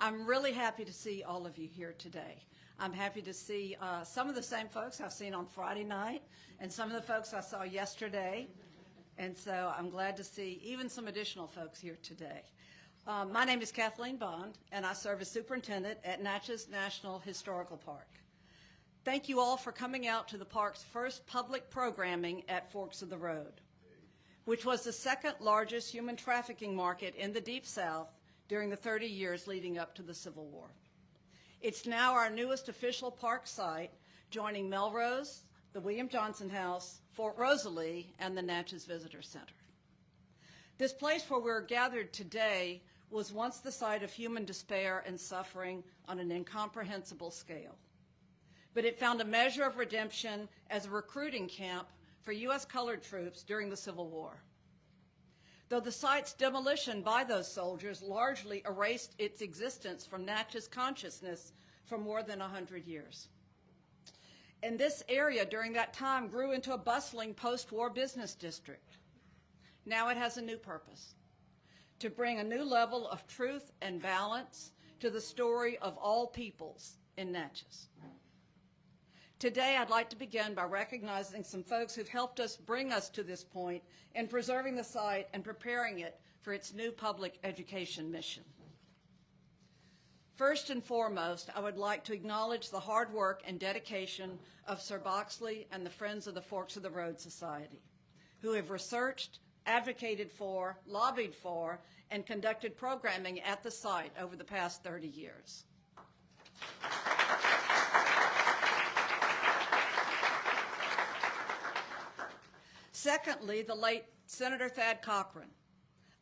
I'm really happy to see all of you here today. I'm happy to see some of the same folks I've seen on Friday night and some of the folks I saw yesterday. And so I'm glad to see even some additional folks here today. My name is Kathleen Bond, and I serve as superintendent at Natchez National Historical Park. Thank you all for coming out to the park's first public programming at Forks of the Road, which was the second largest human trafficking market in the Deep South during the 30 years leading up to the Civil War. It's now our newest official park site, joining Melrose, the William Johnson House, Fort Rosalie, and the Natchez Visitor Center. This place where we're gathered today was once the site of human despair and suffering on an incomprehensible scale. But it found a measure of redemption as a recruiting camp for U.S. colored troops during the Civil War. Though the site's demolition by those soldiers largely erased its existence from Natchez consciousness for more than 100 years. And this area during that time grew into a bustling post-war business district. Now it has a new purpose: to bring a new level of truth and balance to the story of all peoples in Natchez. Today, I'd like to begin by recognizing some folks who've helped us bring us to this point in preserving the site and preparing it for its new public education mission. First and foremost, I would like to acknowledge the hard work and dedication of Sir Boxley and the Friends of the Forks of the Road Society, who have researched, advocated for, lobbied for, and conducted programming at the site over the past 30 years. Secondly, the late Senator Thad Cochran,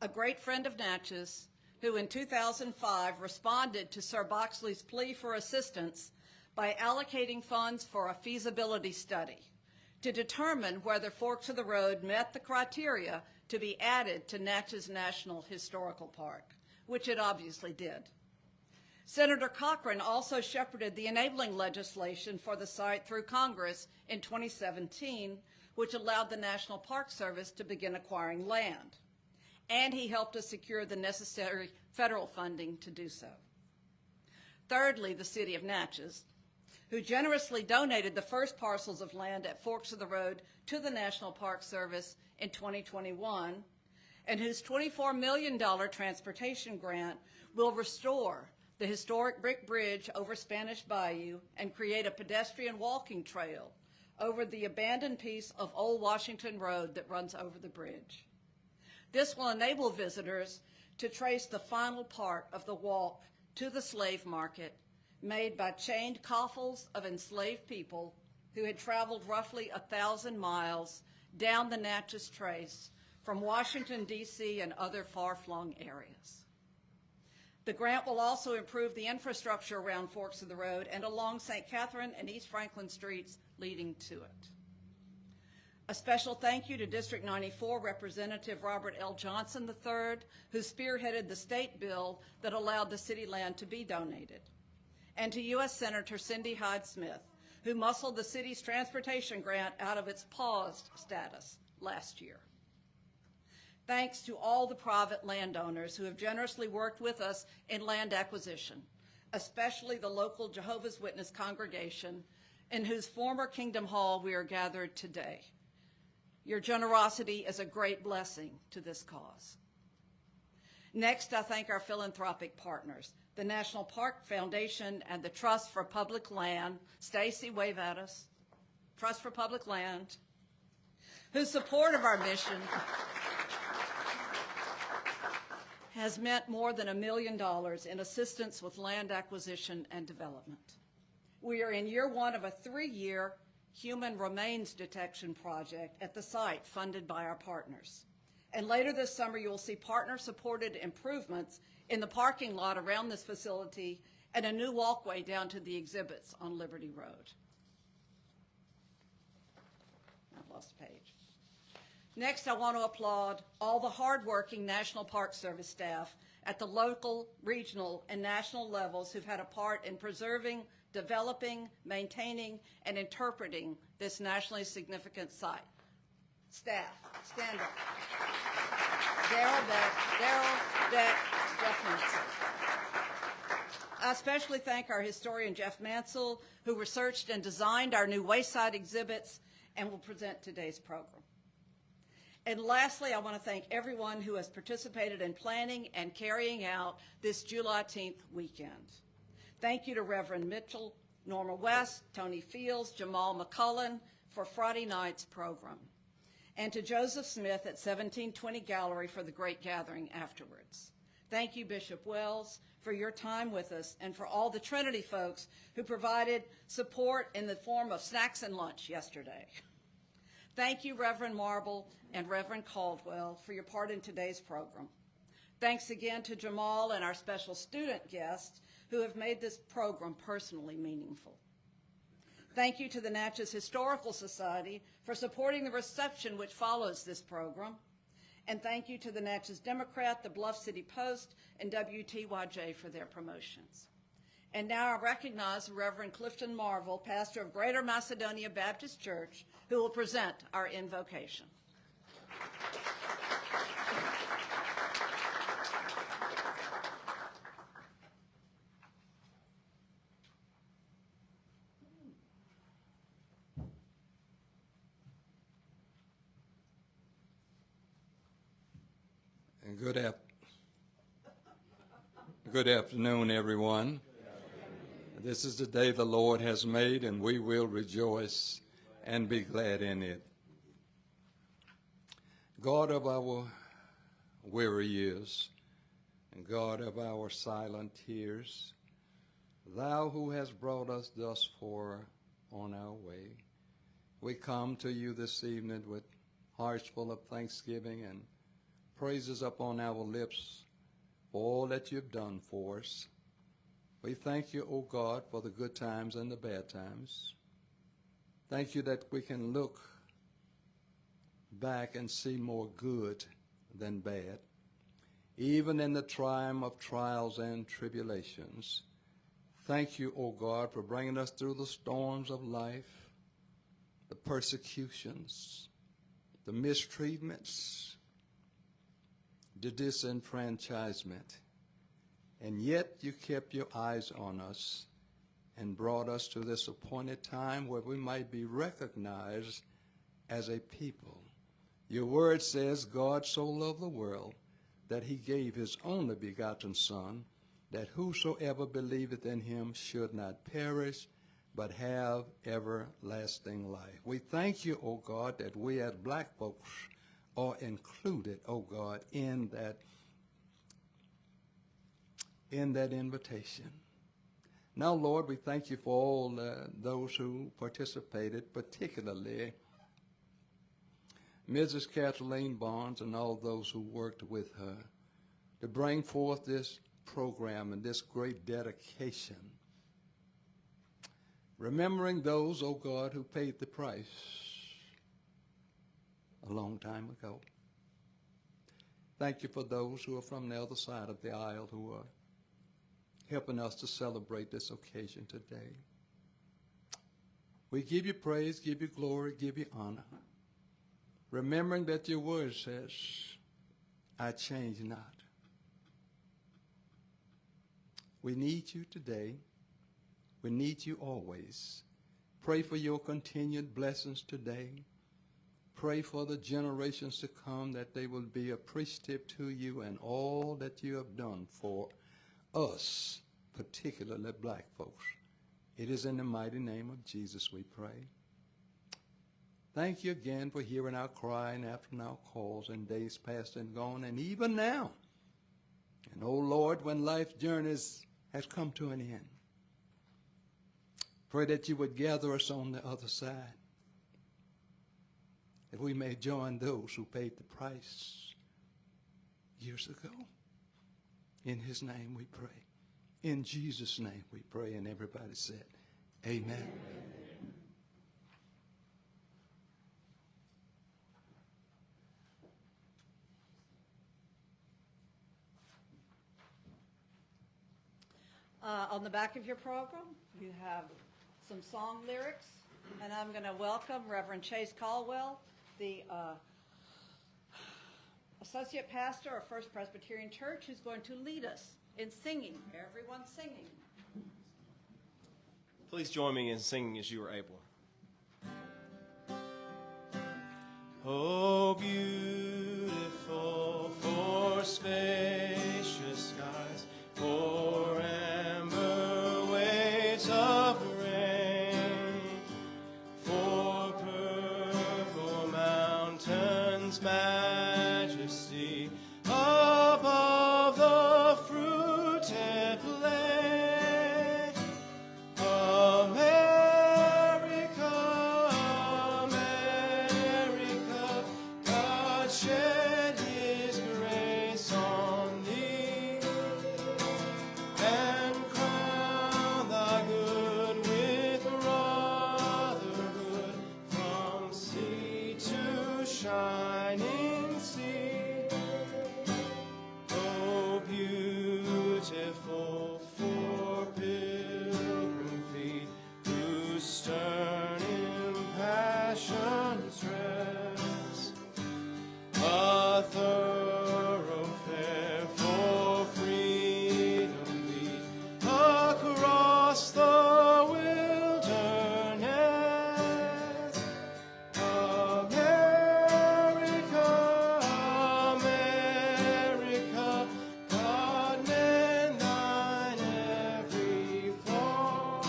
a great friend of Natchez, who in 2005 responded to Sir Boxley's plea for assistance by allocating funds for a feasibility study to determine whether Forks of the Road met the criteria to be added to Natchez National Historical Park, which it obviously did. Senator Cochran also shepherded the enabling legislation for the site through Congress in 2017, which allowed the National Park Service to begin acquiring land. And he helped us secure the necessary federal funding to do so. Thirdly, the city of Natchez, who generously donated the first parcels of land at Forks of the Road to the National Park Service in 2021, and whose $24 million transportation grant will restore the historic brick bridge over Spanish Bayou and create a pedestrian walking trail over the abandoned piece of Old Washington Road that runs over the bridge. This will enable visitors to trace the final part of the walk to the slave market made by chained coffles of enslaved people who had traveled roughly 1,000 miles down the Natchez Trace from Washington, D.C. and other far-flung areas. The grant will also improve the infrastructure around Forks of the Road and along St. Catherine and East Franklin streets leading to it. A special thank you to District 94 Representative Robert L. Johnson III, who spearheaded the state bill that allowed the city land to be donated, and to U.S. Senator Cindy Hyde-Smith, who muscled the city's transportation grant out of its paused status last year. Thanks to all the private landowners who have generously worked with us in land acquisition, especially the local Jehovah's Witness congregation, in whose former Kingdom Hall we are gathered today. Your generosity is a great blessing to this cause. Next, I thank our philanthropic partners, the National Park Foundation and the Trust for Public Land. Stacy, wave at us. Trust for Public Land, whose support of our mission has meant more than $1 million in assistance with land acquisition and development. We are in year one of a 3-year human remains detection project at the site funded by our partners. And later this summer, you will see partner-supported improvements in the parking lot around this facility and a new walkway down to the exhibits on Liberty Road. I've lost a page. Next, I want to applaud all the hardworking National Park Service staff at the local, regional, and national levels who've had a part in preserving, developing, maintaining, and interpreting this nationally significant site. Staff, stand up. Daryl Beck, Jeff Mansell. I especially thank our historian, Jeff Mansell, who researched and designed our new Wayside exhibits and will present today's program. And lastly, I want to thank everyone who has participated in planning and carrying out this Julyteenth weekend. Thank you to Reverend Mitchell, Norma West, Tony Fields, Jamal McCullen for Friday night's program, and to Joseph Smith at 1720 Gallery for the great gathering afterwards. Thank you, Bishop Wells, for your time with us and for all the Trinity folks who provided support in the form of snacks and lunch yesterday. Thank you, Reverend Marvel and Reverend Caldwell, for your part in today's program. Thanks again to Jamal and our special student guests who have made this program personally meaningful. Thank you to the Natchez Historical Society for supporting the reception which follows this program. And thank you to the Natchez Democrat, the Bluff City Post, and WTYJ for their promotions. And now I recognize Reverend Clifton Marvel, pastor of Greater Macedonia Baptist Church, who will present our invocation. And good afternoon, everyone. This is the day the Lord has made, and we will rejoice and be glad in it. God of our weary years, and God of our silent tears, thou who hast brought us thus far on our way, we come to you this evening with hearts full of thanksgiving and praises upon our lips for all that you've done for us. We thank you, O God, for the good times and the bad times. Thank you that we can look back and see more good than bad, even in the time of trials and tribulations. Thank you, O God, for bringing us through the storms of life, the persecutions, the mistreatments, the disenfranchisement. And yet you kept your eyes on us and brought us to this appointed time where we might be recognized as a people. Your word says, God so loved the world that he gave his only begotten Son, that whosoever believeth in him should not perish, but have everlasting life. We thank you, O God, that we as black folks are included, O God, in that invitation. Now, Lord, we thank you for all those who participated, particularly Mrs. Kathleen Bond and all those who worked with her to bring forth this program and this great dedication. Remembering those, oh God, who paid the price a long time ago. Thank you for those who are from the other side of the aisle who are helping us to celebrate this occasion today. We give you praise, give you glory, give you honor. Remembering that your word says, I change not. We need you today. We need you always. Pray for your continued blessings today. Pray for the generations to come that they will be appreciative to you and all that you have done for us, particularly black folks. It is in the mighty name of Jesus we pray. Thank you again for hearing our cry and answering our calls in days past and gone, and even now. And, oh Lord, when life's journeys has come to an end, pray that you would gather us on the other side, that we may join those who paid the price years ago. In his name we pray. In Jesus' name we pray. And everybody said, amen. Amen. On the back of your program, you have some song lyrics, and I'm going to welcome Reverend Chase Caldwell, the Associate Pastor of First Presbyterian Church, who's going to lead us in singing. Everyone singing. Please join me in singing as you are able. Oh, beautiful for spacious skies, for amber waves of rain, for purple mountains' majesty, above the fruited plain. America, America, God shed His grace on thee, and crown thy good with brotherhood from sea to shining sea. Oh, beautiful for pilgrim feet, whose stern impassioned stress a thoroughfare for freedom beat across the wilderness. America, America, God mend thine every flaw.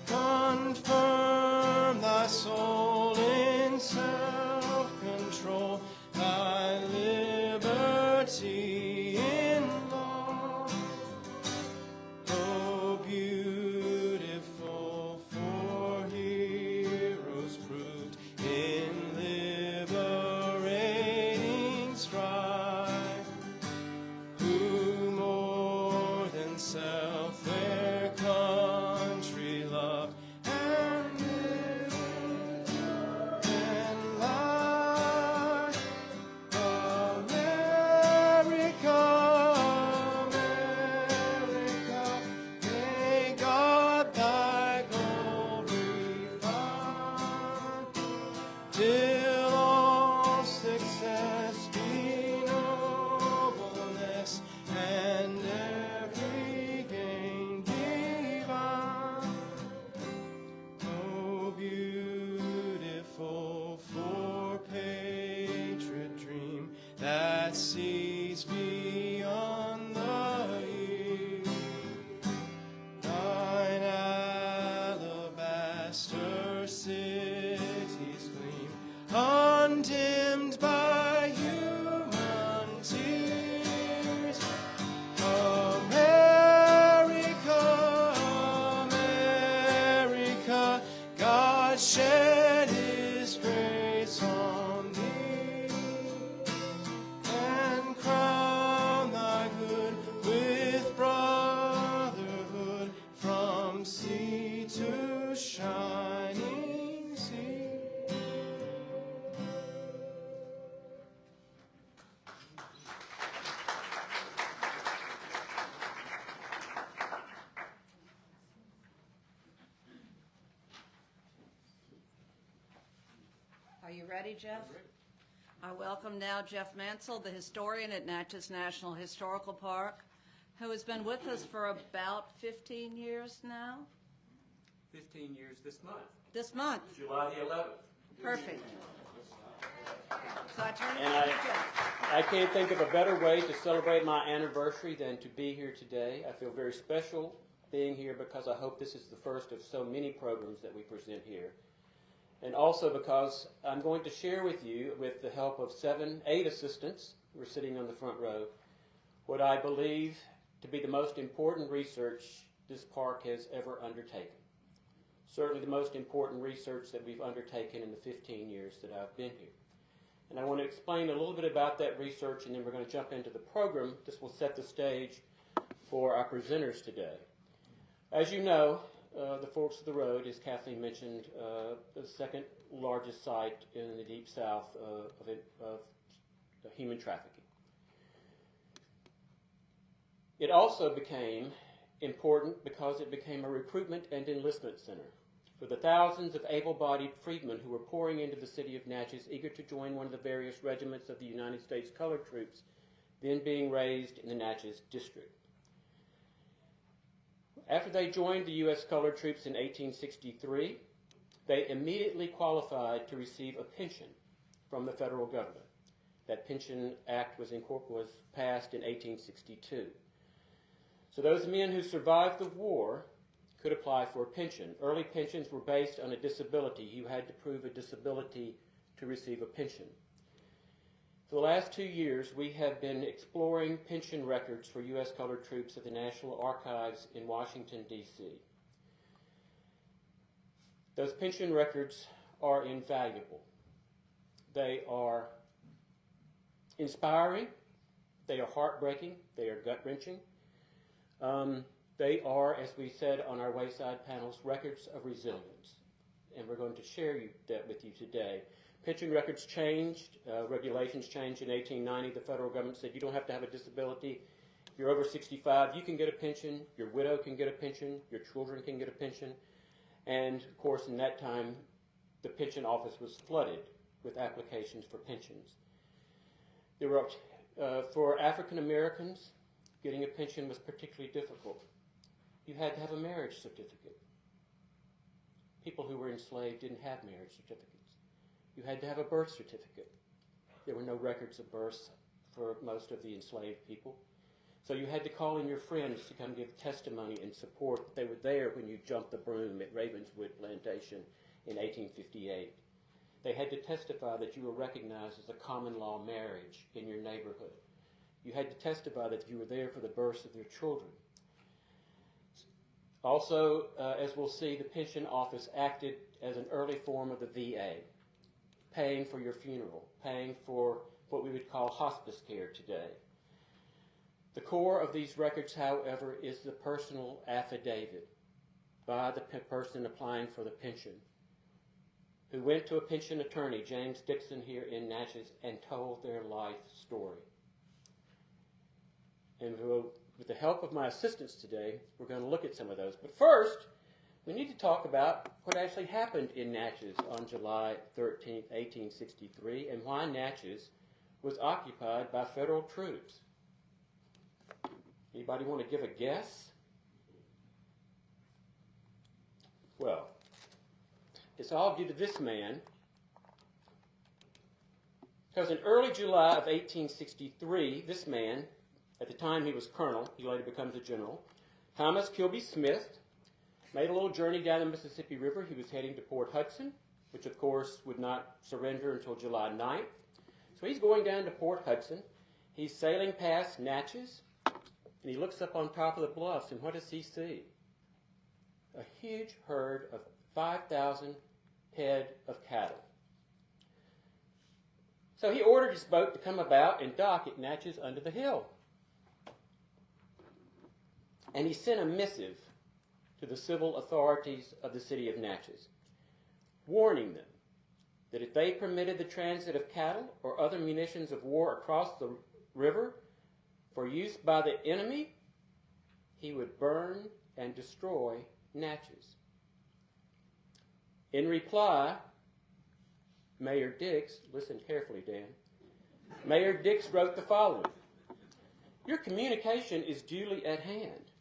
Confirm thy soul in self-control, thy liberty in law. Oh, beautiful for heroes proved in liberating strife, who more than self their country loved and lived and life. America, America, may God thy glory find, till all success be nobleness, and every gain divine. Oh, beautiful for patriot dream that sees beyond the year. Thine alabaster cities gleam, undimmed by human tears. America, America, God shed His grace on thee, and crown thy good with brotherhood from sea to shining sea. Are you ready, Jeff? I welcome now Jeff Mansell, the historian at Natchez National Historical Park, who has been with us for about 15 years now. 15 years this month, This month. July the 11th. Perfect. So I turn it And back to Jeff. I can't think of a better way to celebrate my anniversary than to be here today. I feel very special being here because I hope this is the first of so many programs that we present here. And also because I'm going to share with you, with the help of 8 assistants who are sitting on the front row, what I believe to be the most important research this park has ever undertaken. Certainly the most important research that we've undertaken in the 15 years that I've been here. And I want to explain a little bit about that research, and then we're going to jump into the program. This will set the stage for our presenters today. As you know, the Forks of the Road, as Kathleen mentioned, the second largest site in the Deep South of human trafficking. It also became important because it became a recruitment and enlistment center for the thousands of able-bodied freedmen who were pouring into the city of Natchez, eager to join one of the various regiments of the United States colored troops then being raised in the Natchez district. After they joined the U.S. colored troops in 1863, they immediately qualified to receive a pension from the federal government. That Pension Act was passed in 1862. So those men who survived the war could apply for a pension. Early pensions were based on a disability. You had to prove a disability to receive a pension. For the last 2 years, we have been exploring pension records for U.S. colored troops at the National Archives in Washington, D.C. Those pension records are invaluable. They are inspiring, they are heartbreaking, they are gut-wrenching. They are, as we said on our Wayside panels, records of resilience. And we're going to share that with you today. Pension records changed, regulations changed in 1890. The federal government said you don't have to have a disability. If you're over 65, you can get a pension, your widow can get a pension, your children can get a pension. And of course, in that time, the pension office was flooded with applications for pensions. There were, for African Americans, getting a pension was particularly difficult. You had to have a marriage certificate. People who were enslaved didn't have marriage certificates. You had to have a birth certificate. There were no records of births for most of the enslaved people. So you had to call in your friends to come give testimony and support that they were there when you jumped the broom at Ravenswood Plantation in 1858. They had to testify that you were recognized as a common law marriage in your neighborhood. You had to testify that you were there for the births of their children. Also, as we'll see, the pension office acted as an early form of the VA, paying for your funeral, paying for what we would call hospice care today. The core of these records, however, is the personal affidavit by the person applying for the pension, who went to a pension attorney, James Dixon here in Natchez, and told their life story. And with the help of my assistants today, we're going to look at some of those. But first, we need to talk about what actually happened in Natchez on July 13, 1863, and why Natchez was occupied by federal troops. Anybody want to give a guess? Well, it's all due to this man, because in early July of 1863, this man, at the time he was colonel, he later becomes a general, Thomas Kilby Smith, made a little journey down the Mississippi River. He was heading to Port Hudson, which of course would not surrender until July 9th. So he's going down to Port Hudson. He's sailing past Natchez, and he looks up on top of the bluffs, and what does he see? A huge herd of 5,000 head of cattle. So he ordered his boat to come about and dock at Natchez under the hill. And he sent a missive to the civil authorities of the city of Natchez, warning them that if they permitted the transit of cattle or other munitions of war across the river for use by the enemy, he would burn and destroy Natchez. In reply, Mayor Dix, listen carefully, Dan, Mayor Dix wrote the following: "Your communication is duly at hand,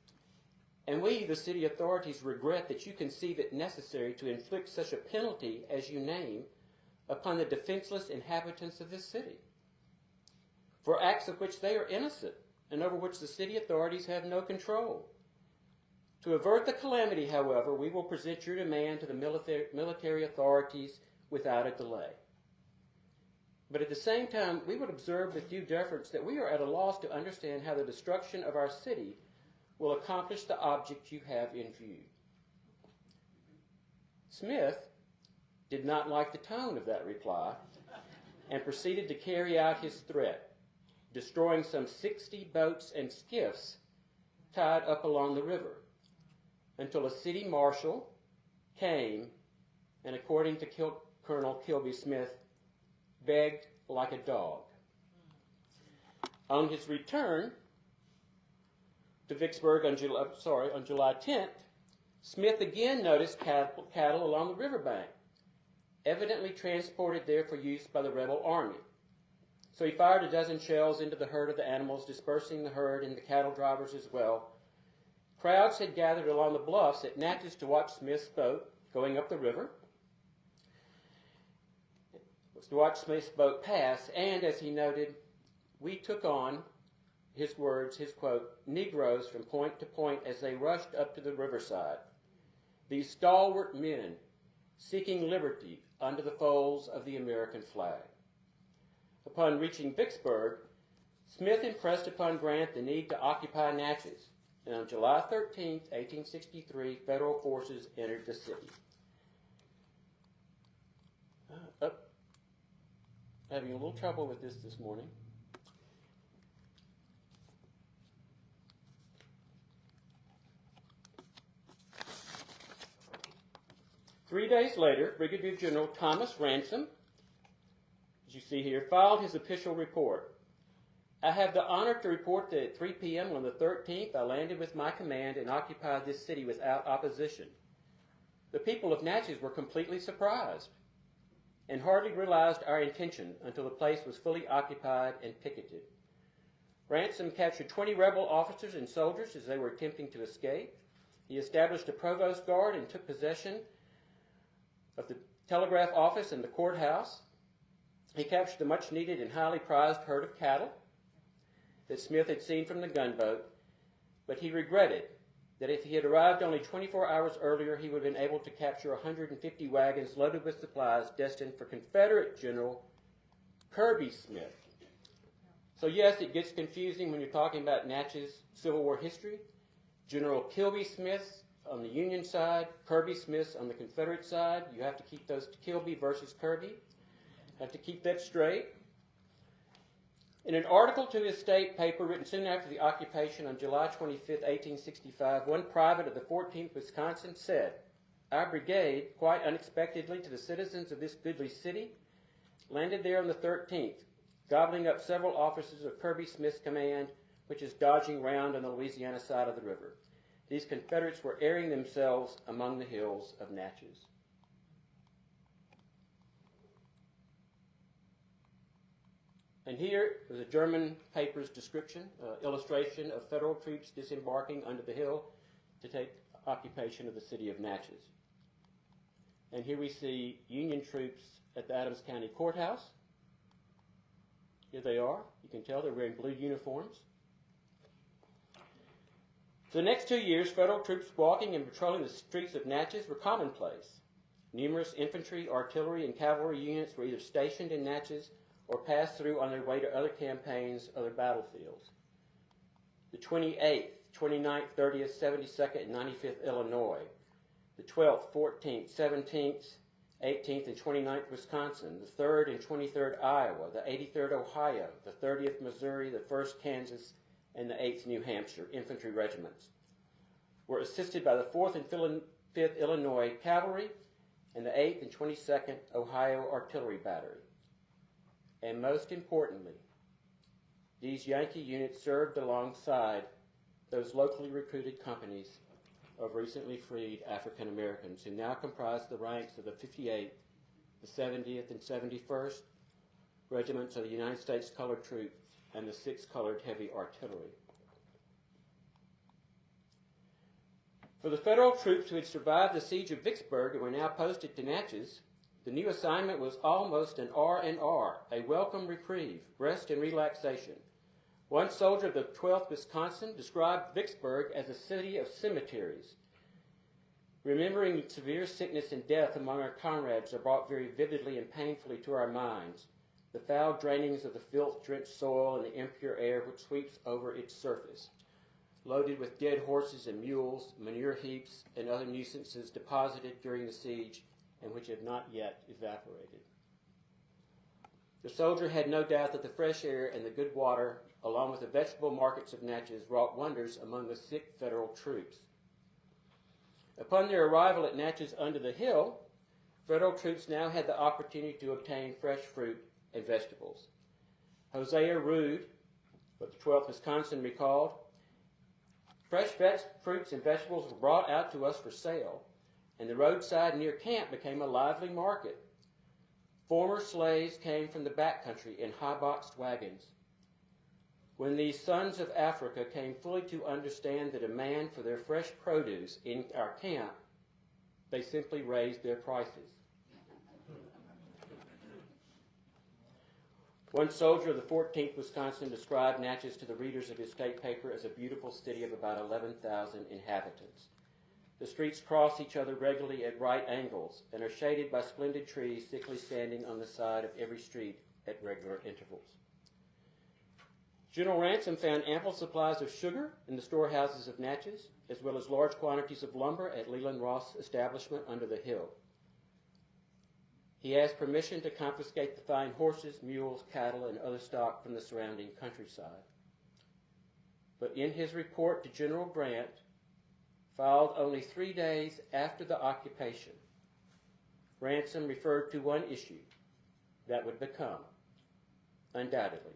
and we, the city authorities, regret that you conceive it necessary to inflict such a penalty as you name upon the defenseless inhabitants of this city, for acts of which they are innocent and over which the city authorities have no control. To avert the calamity, however, we will present your demand to the military authorities without a delay. But at the same time, we would observe with due deference that we are at a loss to understand how the destruction of our city will accomplish the object you have in view." Smith did not like the tone of that reply and proceeded to carry out his threat, destroying some 60 boats and skiffs tied up along the river, until a city marshal came and, according to Colonel Kilby Smith, begged like a dog. On his return to Vicksburg on July 10th, Smith again noticed cattle along the riverbank, evidently transported there for use by the rebel army. So he fired a dozen shells into the herd of the animals, dispersing the herd and the cattle drivers as well. Crowds had gathered along the bluffs at Natchez to watch Smith's boat going up the river, to watch Smith's boat pass, and as he noted, we took on, his words, his quote, Negroes from point to point as they rushed up to the riverside. These stalwart men seeking liberty under the folds of the American flag. Upon reaching Vicksburg, Smith impressed upon Grant the need to occupy Natchez, and on July 13, 1863, federal forces entered the city. Having a little trouble with this morning. Three days later, Brigadier General Thomas Ransom, as you see here, filed his official report. I have the honor to report that at 3 p.m. on the 13th, I landed with my command and occupied this city without opposition. The people of Natchez were completely surprised and hardly realized our intention until the place was fully occupied and picketed. Ransom captured 20 rebel officers and soldiers as they were attempting to escape. He established a provost guard and took possession of the telegraph office and the courthouse. He captured the much-needed and highly prized herd of cattle that Smith had seen from the gunboat, but he regretted that if he had arrived only 24 hours earlier, he would have been able to capture 150 wagons loaded with supplies destined for Confederate General Kirby Smith. So yes, it gets confusing when you're talking about Natchez Civil War history. General Kilby Smith on the Union side, Kirby Smith on the Confederate side. You have to keep those Kilby versus Kirby. Have to keep that straight. In an article to his state paper written soon after the occupation on July 25, 1865, one private of the 14th Wisconsin said, "Our brigade, quite unexpectedly to the citizens of this goodly city, landed there on the 13th, gobbling up several officers of Kirby Smith's command, which is dodging round on the Louisiana side of the river. These Confederates were airing themselves among the hills of Natchez." And here is a German paper's description, illustration of federal troops disembarking under the hill to take occupation of the city of Natchez. And here we see Union troops at the Adams County Courthouse. Here they are. You can tell they're wearing blue uniforms. For the next 2 years, federal troops walking and patrolling the streets of Natchez were commonplace. Numerous infantry, artillery, and cavalry units were either stationed in Natchez or passed through on their way to other campaigns, other battlefields. The 28th, 29th, 30th, 72nd, and 95th Illinois, the 12th, 14th, 17th, 18th, and 29th Wisconsin, the 3rd and 23rd Iowa, the 83rd Ohio, the 30th Missouri, the 1st Kansas, and the 8th New Hampshire infantry regiments were assisted by the 4th and 5th Illinois Cavalry and the 8th and 22nd Ohio Artillery Battery. And most importantly, these Yankee units served alongside those locally recruited companies of recently freed African Americans who now comprise the ranks of the 58th, the 70th, and 71st regiments of the United States Colored Troops and the 6th Colored Heavy Artillery. For the federal troops who had survived the siege of Vicksburg and were now posted to Natchez, the new assignment was almost an R&R, a welcome reprieve, rest and relaxation. One soldier of the 12th Wisconsin described Vicksburg as a city of cemeteries. Remembering severe sickness and death among our comrades are brought very vividly and painfully to our minds. The foul drainings of the filth-drenched soil and the impure air which sweeps over its surface, loaded with dead horses and mules, manure heaps, and other nuisances deposited during the siege and which have not yet evaporated. The soldier had no doubt that the fresh air and the good water, along with the vegetable markets of Natchez, wrought wonders among the sick federal troops. Upon their arrival at Natchez under the hill, federal troops now had the opportunity to obtain fresh fruit and vegetables. Hosea Rood, what the 12th Wisconsin recalled, fresh fruits and vegetables were brought out to us for sale, and the roadside near camp became a lively market. Former slaves came from the backcountry in high-boxed wagons. When these sons of Africa came fully to understand the demand for their fresh produce in our camp, they simply raised their prices. One soldier of the 14th Wisconsin described Natchez to the readers of his state paper as a beautiful city of about 11,000 inhabitants. The streets cross each other regularly at right angles and are shaded by splendid trees thickly standing on the side of every street at regular intervals. General Ransom found ample supplies of sugar in the storehouses of Natchez, as well as large quantities of lumber at Leland Ross' establishment under the hill. He asked permission to confiscate the fine horses, mules, cattle, and other stock from the surrounding countryside. But in his report to General Grant, filed only 3 days after the occupation, Ransom referred to one issue that would become, undoubtedly,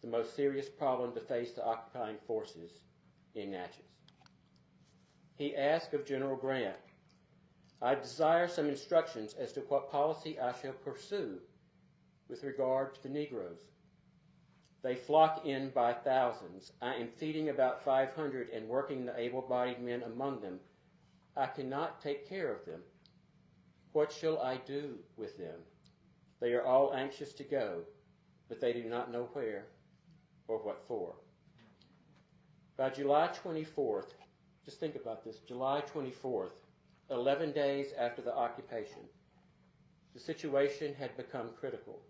the most serious problem to face the occupying forces in Natchez. He asked of General Grant, "I desire some instructions as to what policy I shall pursue with regard to the Negroes. They flock in by thousands. I am feeding about 500 and working the able-bodied men among them. I cannot take care of them. What shall I do with them? They are all anxious to go, but they do not know where or what for." By July 24th, just think about this, July 24th, 11 days after the occupation, the situation had become critical.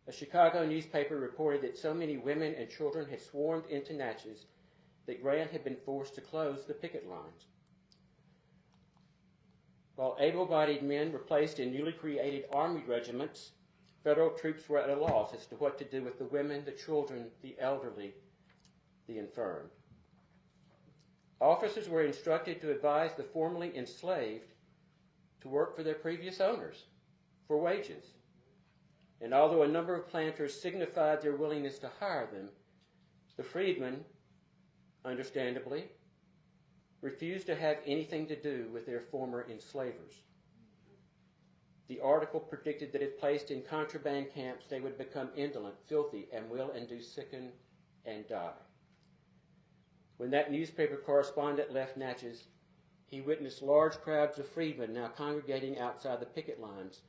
A Chicago newspaper reported that so many women and children had swarmed into Natchez that Grant had been forced to close the picket lines. While able-bodied men were placed in newly created army regiments, federal troops were at a loss as to what to do with the women, the children, the elderly, the infirm. Officers were instructed to advise the formerly enslaved to work for their previous owners for wages. And although a number of planters signified their willingness to hire them, the freedmen, understandably, refused to have anything to do with their former enslavers. The article predicted that if placed in contraband camps, they would become indolent, filthy, and will and do sicken and die. When that newspaper correspondent left Natchez, he witnessed large crowds of freedmen now congregating outside the picket lines,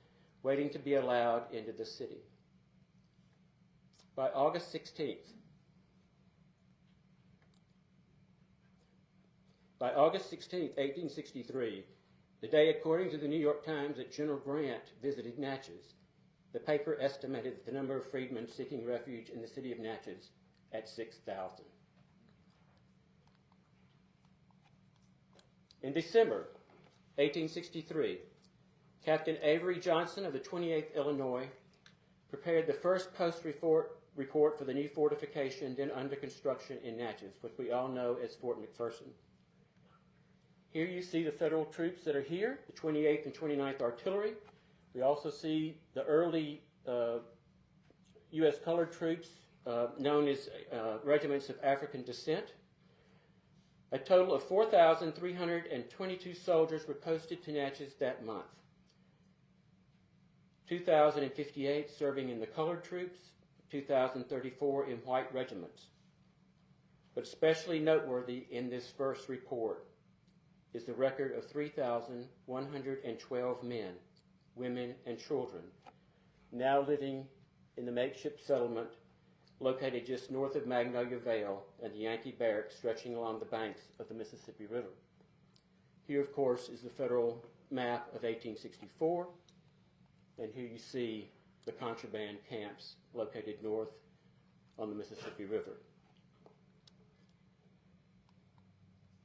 waiting to be allowed into the city. By August 16th, 1863, the day according to the New York Times that General Grant visited Natchez, the paper estimated the number of freedmen seeking refuge in the city of Natchez at 6,000. In December 1863, Captain Avery Johnson of the 28th Illinois prepared the first post-report for the new fortification then under construction in Natchez, which we all know as Fort McPherson. Here you see the federal troops that are here, the 28th and 29th Artillery. We also see the early U.S. colored troops known as regiments of African descent. A total of 4,322 soldiers were posted to Natchez that month. 2,058 serving in the colored troops, 2,034 in white regiments. But especially noteworthy in this first report is the record of 3,112 men, women, and children now living in the makeshift settlement located just north of Magnolia Vale and the Yankee Barracks stretching along the banks of the Mississippi River. Here, of course, is the federal map of 1864, and here you see the contraband camps located north on the Mississippi River.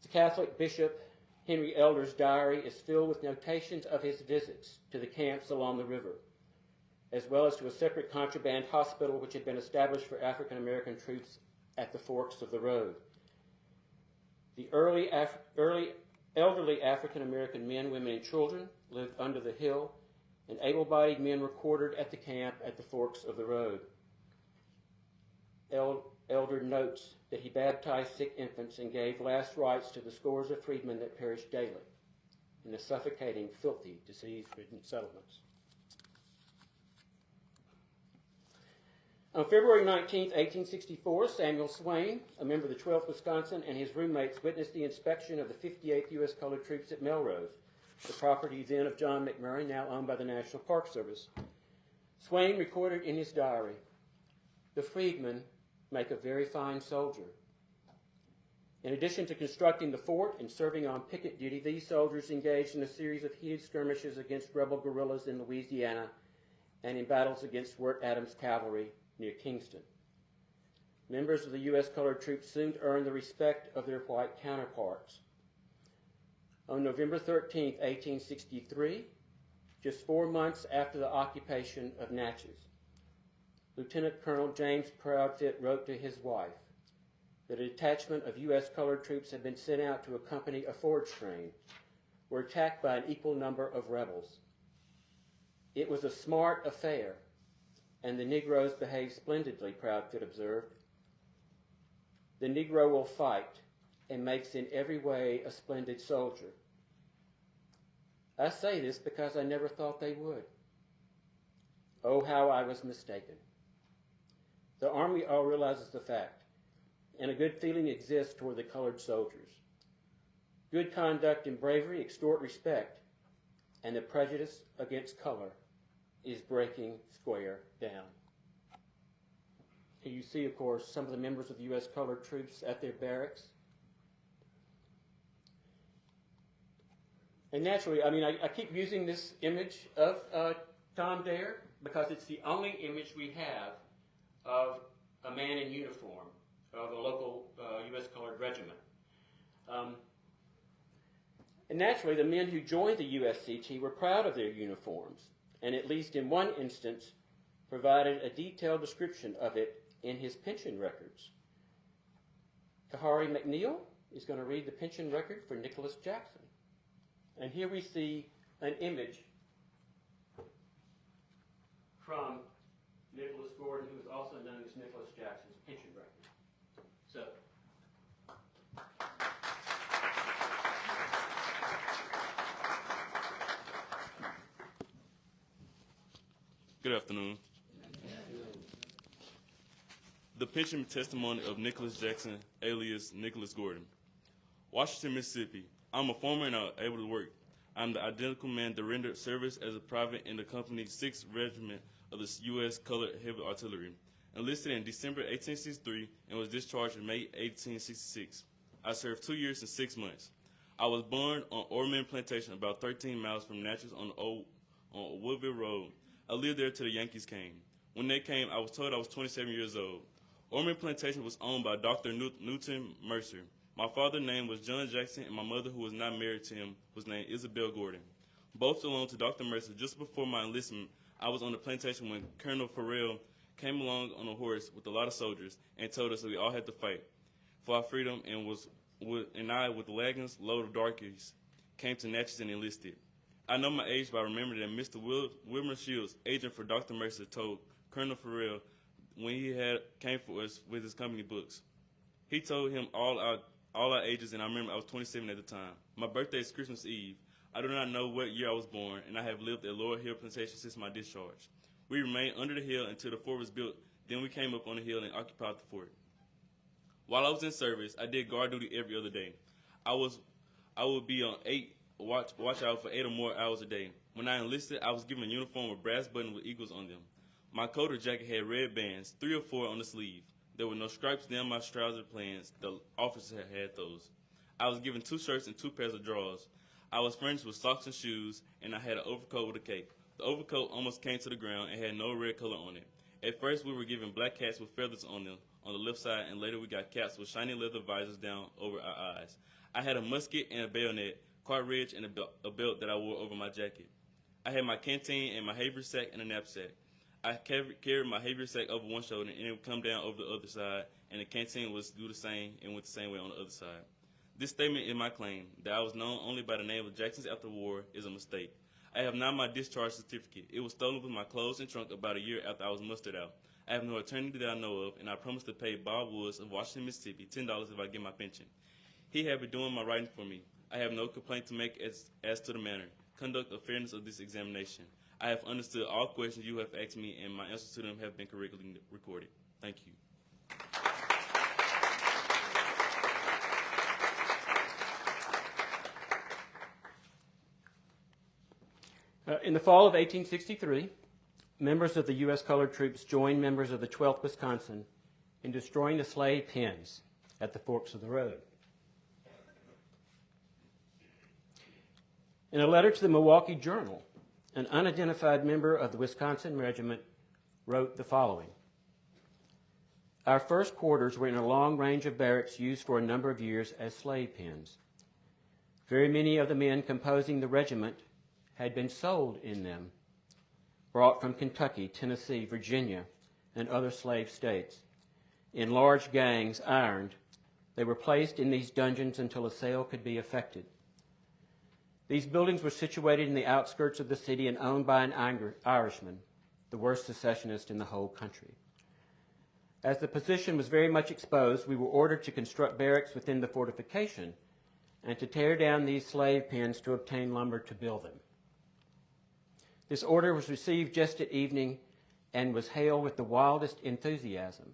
The Catholic Bishop Henry Elder's diary is filled with notations of his visits to the camps along the river, as well as to a separate contraband hospital which had been established for African American troops at the forks of the road. The early elderly African American men, women, and children lived under the hill, and able-bodied men were quartered at the camp at the forks of the road. Elder notes that he baptized sick infants and gave last rites to the scores of freedmen that perished daily in the suffocating, filthy, disease-ridden settlements. On February 19, 1864, Samuel Swain, a member of the 12th Wisconsin, and his roommates witnessed the inspection of the 58th U.S. Colored Troops at Melrose, the property then of John McMurray, now owned by the National Park Service. Swain recorded in his diary, "The freedmen make a very fine soldier." In addition to constructing the fort and serving on picket duty, these soldiers engaged in a series of heated skirmishes against rebel guerrillas in Louisiana and in battles against Wirt Adams' cavalry near Kingston. Members of the U.S. Colored Troops soon earned the respect of their white counterparts. On November 13, 1863, just 4 months after the occupation of Natchez, Lieutenant Colonel James Proudfit wrote to his wife that a detachment of U.S. Colored Troops had been sent out to accompany a forage train, were attacked by an equal number of rebels. It was a smart affair, and the Negroes behaved splendidly, Proudfit observed. The Negro will fight and makes in every way a splendid soldier. I say this because I never thought they would. Oh, how I was mistaken. The Army all realizes the fact, and a good feeling exists toward the colored soldiers. Good conduct and bravery extort respect, and the prejudice against color is breaking square down. Here you see, of course, some of the members of the U.S. Colored Troops at their barracks. And naturally, I keep using this image of Tom Dare because it's the only image we have of a man in uniform of a local U.S. Colored regiment. And naturally, the men who joined the USCT were proud of their uniforms, and at least in one instance, provided a detailed description of it in his pension records. Kahari McNeil is going to read the pension record for Nicholas Jackson. And here we see an image from Nicholas Gordon, who is also known as Nicholas Jackson's pension record. So, good afternoon. The pension testimony of Nicholas Jackson, alias Nicholas Gordon. Washington, Mississippi. I'm a former and able to work. I'm the identical man that rendered service as a private in the company's 6th Regiment of the U.S. Colored Heavy Artillery, enlisted in December 1863 and was discharged in May 1866. I served 2 years and 6 months. I was born on Orman Plantation, about 13 miles from Natchez on Woodville Road. I lived there till the Yankees came. When they came, I was told I was 27 years old. Orman Plantation was owned by Dr. Newton Mercer. My father's name was John Jackson, and my mother, who was not married to him, was named Isabel Gordon. Both belonged to Dr. Mercer. Just before my enlistment, I was on the plantation when Colonel Farrell came along on a horse with a lot of soldiers and told us that we all had to fight for our freedom, and I, with the wagons load of darkies, came to Natchez and enlisted. I know my age by remembering that Mr. Wilmer Shields, agent for Dr. Mercer, told Colonel Farrell when he came for us with his company books. He told him all our ages, and I remember I was 27 at the time. My birthday is Christmas Eve. I do not know what year I was born, and I have lived at Lower Hill Plantation since my discharge. We remained under the hill until the fort was built. Then we came up on the hill and occupied the fort. While I was in service, I did guard duty every other day. I would be on watch out for 8 or more hours a day. When I enlisted, I was given a uniform with brass buttons with eagles on them. My coat or jacket had red bands, 3 or 4 on the sleeve. There were no stripes down my trouser plans. The officers had those. I was given 2 shirts and 2 pairs of drawers. I was furnished with socks and shoes, and I had an overcoat with a cape. The overcoat almost came to the ground and had no red color on it. At first, we were given black hats with feathers on them on the left side, and later we got caps with shiny leather visors down over our eyes. I had a musket and a bayonet, cartridge, and a belt that I wore over my jacket. I had my canteen and my haversack and a knapsack. I carried my haversack over one shoulder, and it would come down over the other side, and the canteen was do the same and went the same way on the other side. This statement in my claim that I was known only by the name of Jackson's after the war is a mistake. I have not my discharge certificate. It was stolen with my clothes and trunk about a year after I was mustered out. I have no attorney that I know of, and I promised to pay Bob Woods of Washington, Mississippi, $10 if I get my pension. He had been doing my writing for me. I have no complaint to make as to the manner, conduct, or fairness of this examination. I have understood all questions you have asked me, and my answers to them have been correctly recorded. Thank you. In the fall of 1863, members of the U.S. colored troops joined members of the 12th Wisconsin in destroying the slave pens at the forks of the road. In a letter to the Milwaukee Journal, an unidentified member of the Wisconsin Regiment wrote the following: "Our first quarters were in a long range of barracks used for a number of years as slave pens. Very many of the men composing the regiment had been sold in them, brought from Kentucky, Tennessee, Virginia, and other slave states. In large gangs, ironed, they were placed in these dungeons until a sale could be effected. These buildings were situated in the outskirts of the city and owned by an Irishman, the worst secessionist in the whole country. As the position was very much exposed, we were ordered to construct barracks within the fortification and to tear down these slave pens to obtain lumber to build them. This order was received just at evening and was hailed with the wildest enthusiasm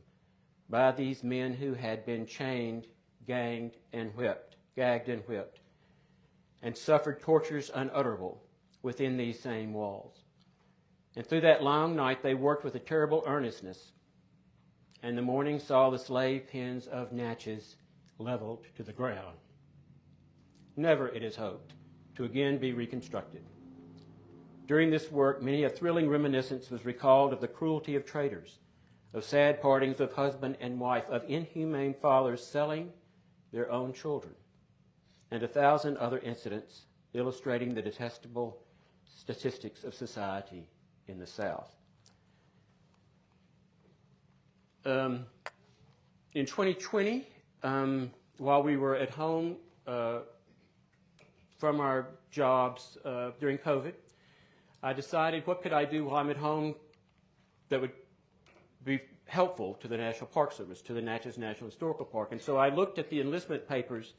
by these men who had been chained, gagged and whipped, and suffered tortures unutterable within these same walls. And through that long night they worked with a terrible earnestness, and the morning saw the slave pens of Natchez leveled to the ground, never, it is hoped, to again be reconstructed. During this work, many a thrilling reminiscence was recalled of the cruelty of traitors, of sad partings of husband and wife, of inhumane fathers selling their own children, and 1,000 other incidents illustrating the detestable statistics of society in the South. In 2020, while we were at home from our jobs during COVID, I decided, what could I do while I'm at home that would be helpful to the National Park Service, to the Natchez National Historical Park? And so I looked at the enlistment papers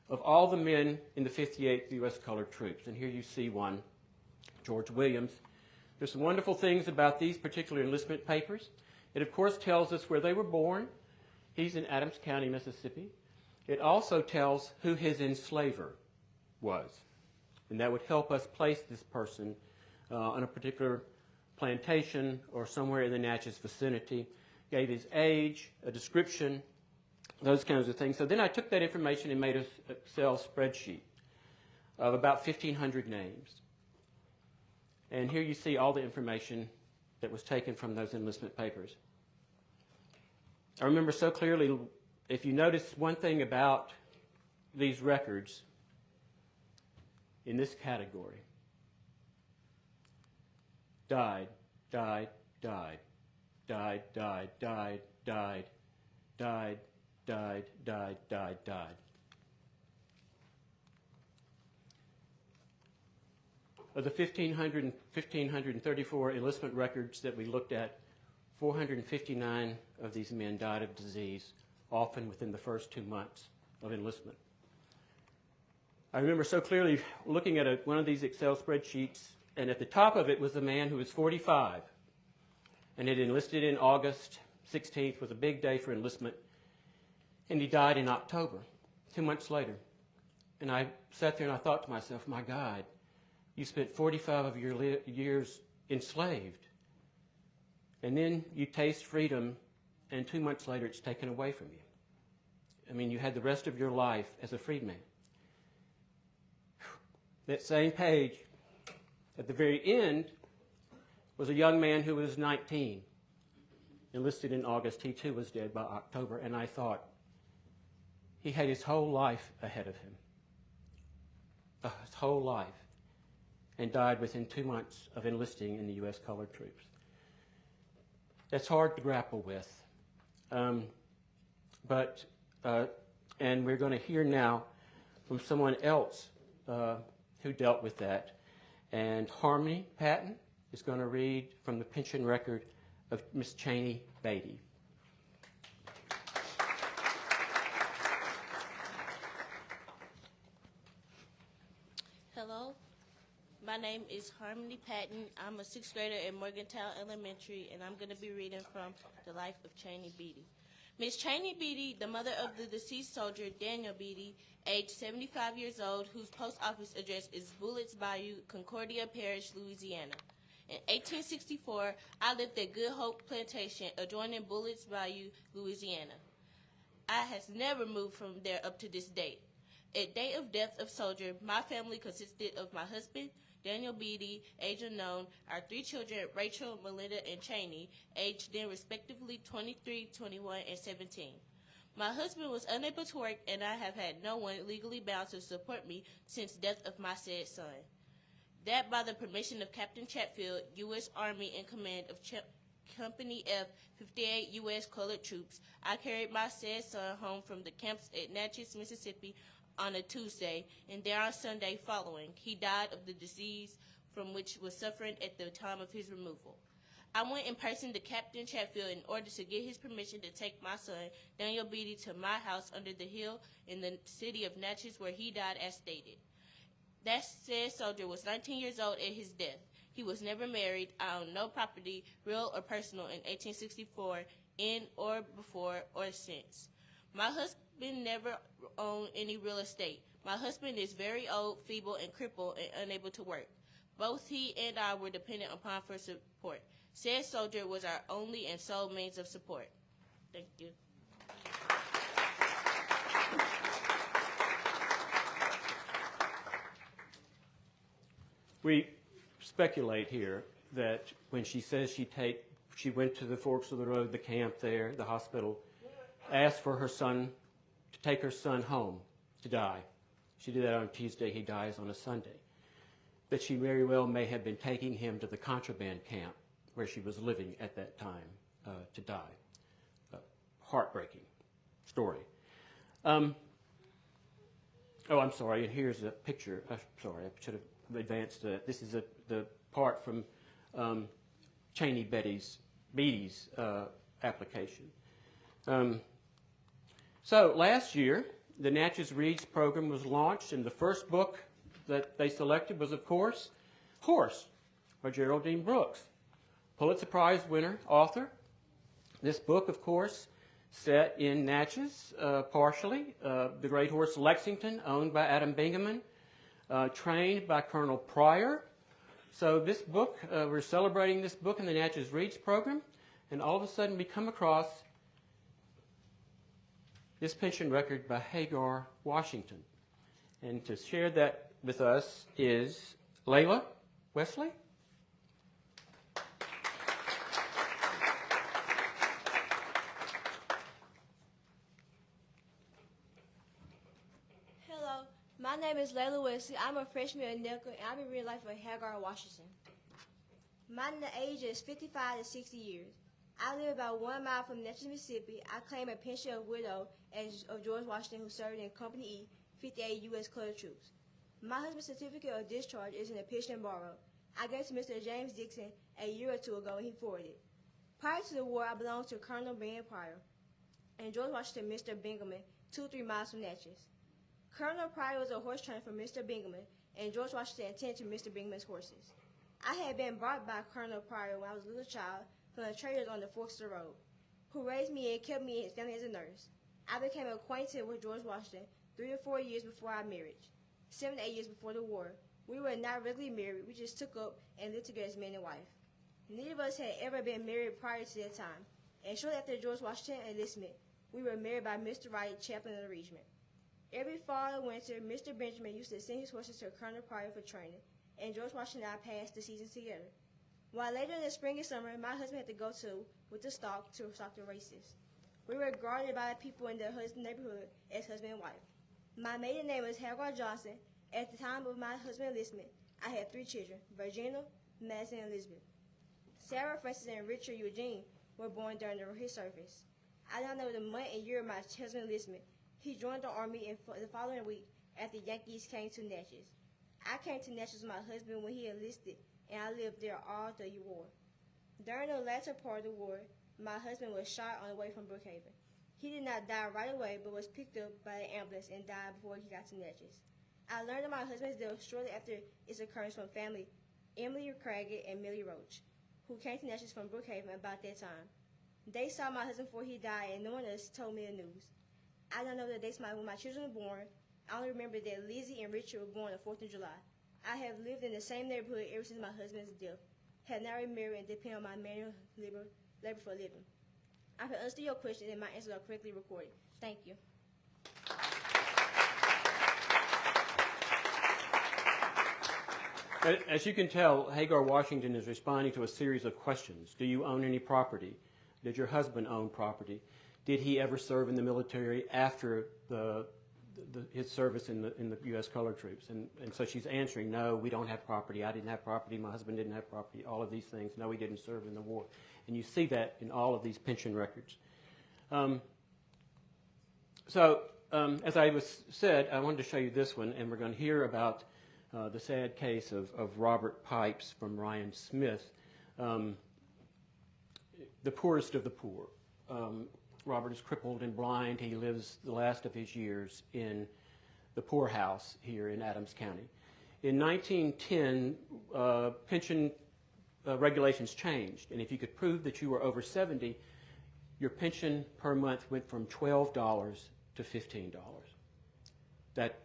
of all the men in the 58th U.S. Colored Troops. And here you see one, George Williams. There's some wonderful things about these particular enlistment papers. It, of course, tells us where they were born. He's in Adams County, Mississippi. It also tells who his enslaver was. And that would help us place this person on a particular plantation or somewhere in the Natchez vicinity. Gave his age, a description, those kinds of things. So then I took that information and made an Excel spreadsheet of about 1,500 names. And here you see all the information that was taken from those enlistment papers. I remember so clearly, if you notice one thing about these records in this category: died, died, died, died, died, died, died, died, died, died, died, died. Of the 1,534 enlistment records that we looked at, 459 of these men died of disease, often within the first 2 months of enlistment. I remember so clearly looking at one of these Excel spreadsheets, and at the top of it was a man who was 45 and had enlisted in August. 16th was a big day for enlistment, and he died in October, 2 months later. And I sat there and I thought to myself, my God, you spent 45 of your years enslaved, and then you taste freedom, and 2 months later it's taken away from you. I mean, you had the rest of your life as a freedman. That same page, at the very end, was a young man who was 19, enlisted in August. He too was dead by October, and I thought, he had his whole life ahead of him, his whole life, and died within 2 months of enlisting in the U.S. Colored Troops. That's hard to grapple with. And we're going to hear now from someone else who dealt with that. And Harmony Patton is going to read from the pension record of Miss Cheney Beatty. Hello, My name is Harmony Patton. I'm a sixth grader at Morgantown Elementary, and I'm going to be reading from The Life of Cheney Beatty. Miss Cheney Beatty, the mother of the deceased soldier Daniel Beatty, aged 75 years old, whose post office address is Bullets Bayou, Concordia Parish, Louisiana. In 1864, I lived at Good Hope Plantation, adjoining Bullets Bayou, Louisiana. I has never moved from there up to this date. At date of death of soldier, my family consisted of my husband, Daniel Beatty, age unknown, our three children, Rachel, Melinda, and Cheney, aged then respectively 23, 21, and 17. My husband was unable to work, and I have had no one legally bound to support me since death of my said son. That by the permission of Captain Chatfield, U.S. Army in command of Company F, 58 U.S. colored troops, I carried my said son home from the camps at Natchez, Mississippi, on a Tuesday, and there on Sunday following, he died of the disease from which was suffering at the time of his removal. I went in person to Captain Chatfield in order to get his permission to take my son, Daniel Beatty, to my house under the hill in the city of Natchez, where he died as stated. That said soldier was 19 years old at his death. He was never married. I owned no property, real or personal, in 1864, in or before or since. My husband never owned any real estate. My husband is very old, feeble, and crippled and unable to work. Both he and I were dependent upon for support. Said soldier was our only and sole means of support. Thank you. We speculate here that when she says she went to the forks of the road, the camp there, the hospital, asked for her son to take her son home to die. She did that on Tuesday. He dies on a Sunday. That she very well may have been taking him to the contraband camp where she was living at that time to die. Heartbreaking story. Oh, I'm sorry, and here's a picture. Sorry, I should have advanced that. This is the part from Cheney Beatty's application. So last year, the Natchez Reads program was launched, and the first book that they selected was, of course, Horse by Geraldine Brooks, Pulitzer Prize winner, author. This book, of course, set in Natchez, partially. The great horse Lexington, owned by Adam Bingaman, trained by Colonel Pryor. So this book, we're celebrating this book in the Natchez Reads program, and all of a sudden we come across this pension record by Hagar Washington. And to share that with us is Layla Wesley. Hello, my name is Layla Wesley. I'm a freshman at NECA, and I'll be reading life of Hagar Washington. My age is 55 to 60 years. I live about 1 mile from Natchez, Mississippi. I claim a pension of widow of George Washington, who served in Company E, 58 U.S. colored troops. My husband's certificate of discharge is in a pension borrowed. I gave it to Mr. James Dixon a year or two ago, and he forwarded it. Prior to the war, I belonged to Colonel Ben Pryor and George Washington, Mr. Bingaman, 2-3 miles from Natchez. Colonel Pryor was a horse trainer for Mr. Bingaman, and George Washington attended to Mr. Bingaman's horses. I had been brought by Colonel Pryor when I was a little child from the traders on the forks of the road, who raised me and kept me and his family as a nurse. I became acquainted with George Washington 3 to 4 years before our marriage. 7 to 8 years before the war. We were not regularly married. We just took up and lived together as man and wife. Neither of us had ever been married prior to that time. And shortly after George Washington enlistment, we were married by Mr. Wright, chaplain of the regiment. Every fall and winter, Mr. Benjamin used to send his horses to Colonel Pryor for training, and George Washington and I passed the seasons together. While later in the spring and summer, my husband had to go with the stock to stock the races. We were guarded by people in the neighborhood as husband and wife. My maiden name was Hagar Johnson. At the time of my husband's enlistment, I had 3 children, Virginia, Madison, and Elizabeth. Sarah, Francis, and Richard Eugene were born during his service. I don't know the month and year of my husband's enlistment. He joined the Army the following week after the Yankees came to Natchez. I came to Natchez with my husband when he enlisted, and I lived there all the war. During the latter part of the war, my husband was shot on the way from Brookhaven. He did not die right away, but was picked up by an ambulance and died before he got to Natchez. I learned of my husband's death shortly after its occurrence from family Emily Craggett and Millie Roach, who came to Natchez from Brookhaven about that time. They saw my husband before he died, and no one else told me the news. I don't know the dates when my children were born. I only remember that Lizzie and Richard were born on the 4th of July. I have lived in the same neighborhood ever since my husband's death, have not remarried, and depend on my manual labor for a living. I have understood your question, and my answers are correctly recorded. Thank you. As you can tell, Hagar Washington is responding to a series of questions. Do you own any property? Did your husband own property? Did he ever serve in the military after his service in the U.S. Colored Troops? And so she's answering, no, we don't have property. I didn't have property. My husband didn't have property. All of these things. No, he didn't serve in the war. And you see that in all of these pension records. As I said, I wanted to show you this one, and we're going to hear about the sad case of Robert Pipes from Ryan Smith, the poorest of the poor. Robert is crippled and blind. He lives the last of his years in the poorhouse here in Adams County. In 1910, pension regulations changed, and if you could prove that you were over 70, your pension per month went from $12 to $15. That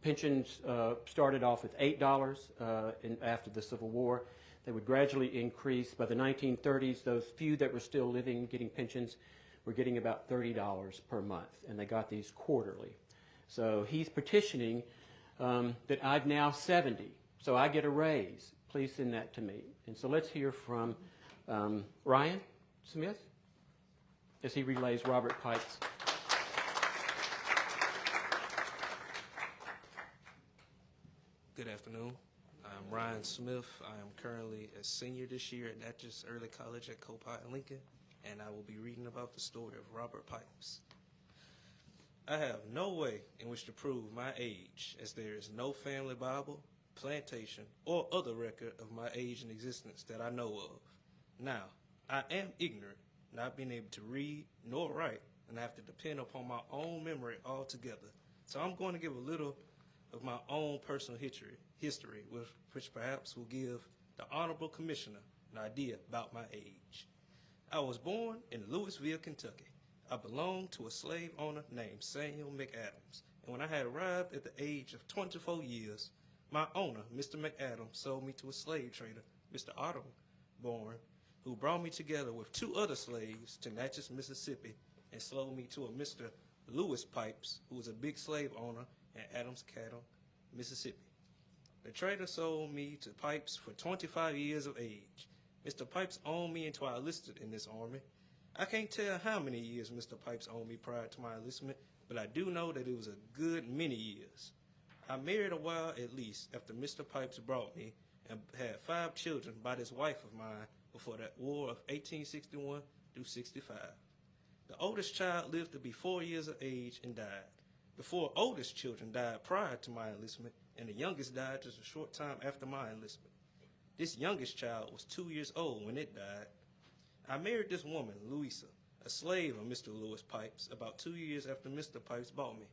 pensions started off with $8 after the Civil War. They would gradually increase. By the 1930s, those few that were still living, getting pensions, were getting about $30 per month, and they got these quarterly. So he's petitioning that I'm now 70, so I get a raise. Please send that to me. And so let's hear from Ryan Smith as he relays Robert Pipes. Good afternoon. I'm Ryan Smith. I am currently a senior this year at Natchez Early College at Copart and Lincoln, and I will be reading about the story of Robert Pipes. I have no way in which to prove my age, as there is no family Bible, plantation, or other record of my age in existence that I know of. Now, I am ignorant, not being able to read nor write, and I have to depend upon my own memory altogether. So I'm going to give a little of my own personal history, which perhaps will give the Honorable Commissioner an idea about my age. I was born in Louisville, Kentucky. I belonged to a slave owner named Samuel McAdams, and when I had arrived at the age of 24 years, my owner, Mr. McAdams, sold me to a slave trader, Mr. Otterborn, who brought me together with two other slaves to Natchez, Mississippi, and sold me to a Mr. Lewis Pipes, who was a big slave owner in Adams Cattle, Mississippi. The trader sold me to Pipes for 25 years of age. Mr. Pipes owned me until I enlisted in this army. I can't tell how many years Mr. Pipes owned me prior to my enlistment, but I do know that it was a good many years. I married a while at least after Mr. Pipes brought me and had 5 children by this wife of mine before that war of 1861 through 65. The oldest child lived to be 4 years of age and died. The 4 oldest children died prior to my enlistment, and the youngest died just a short time after my enlistment. This youngest child was 2 years old when it died. I married this woman, Louisa, a slave of Mr. Lewis Pipes, about 2 years after Mr. Pipes bought me.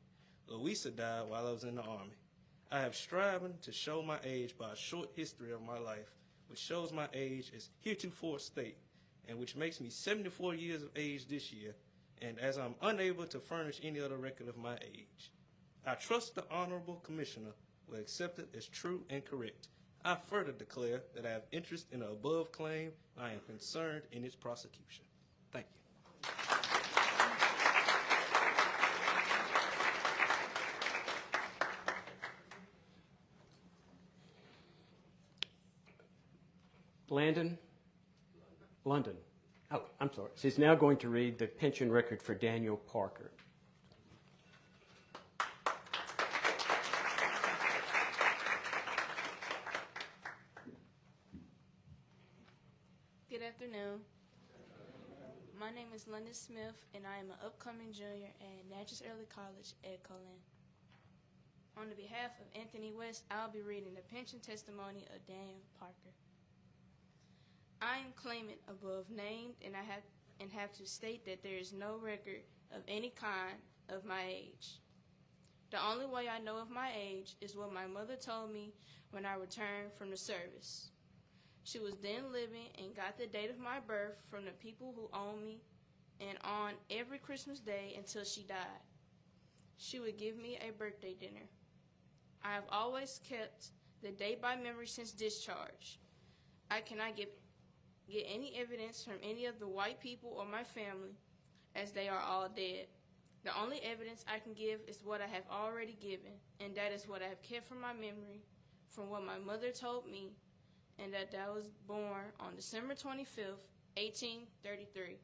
Louisa died while I was in the Army. I have striven to show my age by a short history of my life, which shows my age as heretofore state, and which makes me 74 years of age this year, and as I'm unable to furnish any other record of my age. I trust the Honorable Commissioner will accept it as true and correct. I further declare that I have interest in the above claim, and I am concerned in its prosecution. Thank you. London. Oh, I'm sorry. She's now going to read the pension record for Daniel Parker. Good afternoon. My name is London Smith, and I am an upcoming junior at Natchez Early College at Caldwell. On the behalf of Anthony West, I'll be reading the pension testimony of Daniel Parker. I am claimant above named, and have to state that there is no record of any kind of my age. The only way I know of my age is what my mother told me when I returned from the service. She was then living and got the date of my birth from the people who owned me and on every Christmas Day until she died. She would give me a birthday dinner. I have always kept the date by memory since discharge. I cannot get any evidence from any of the white people or my family, as they are all dead. The only evidence I can give is what I have already given, and that is what I have kept from my memory, from what my mother told me, and that I was born on December 25th, 1833.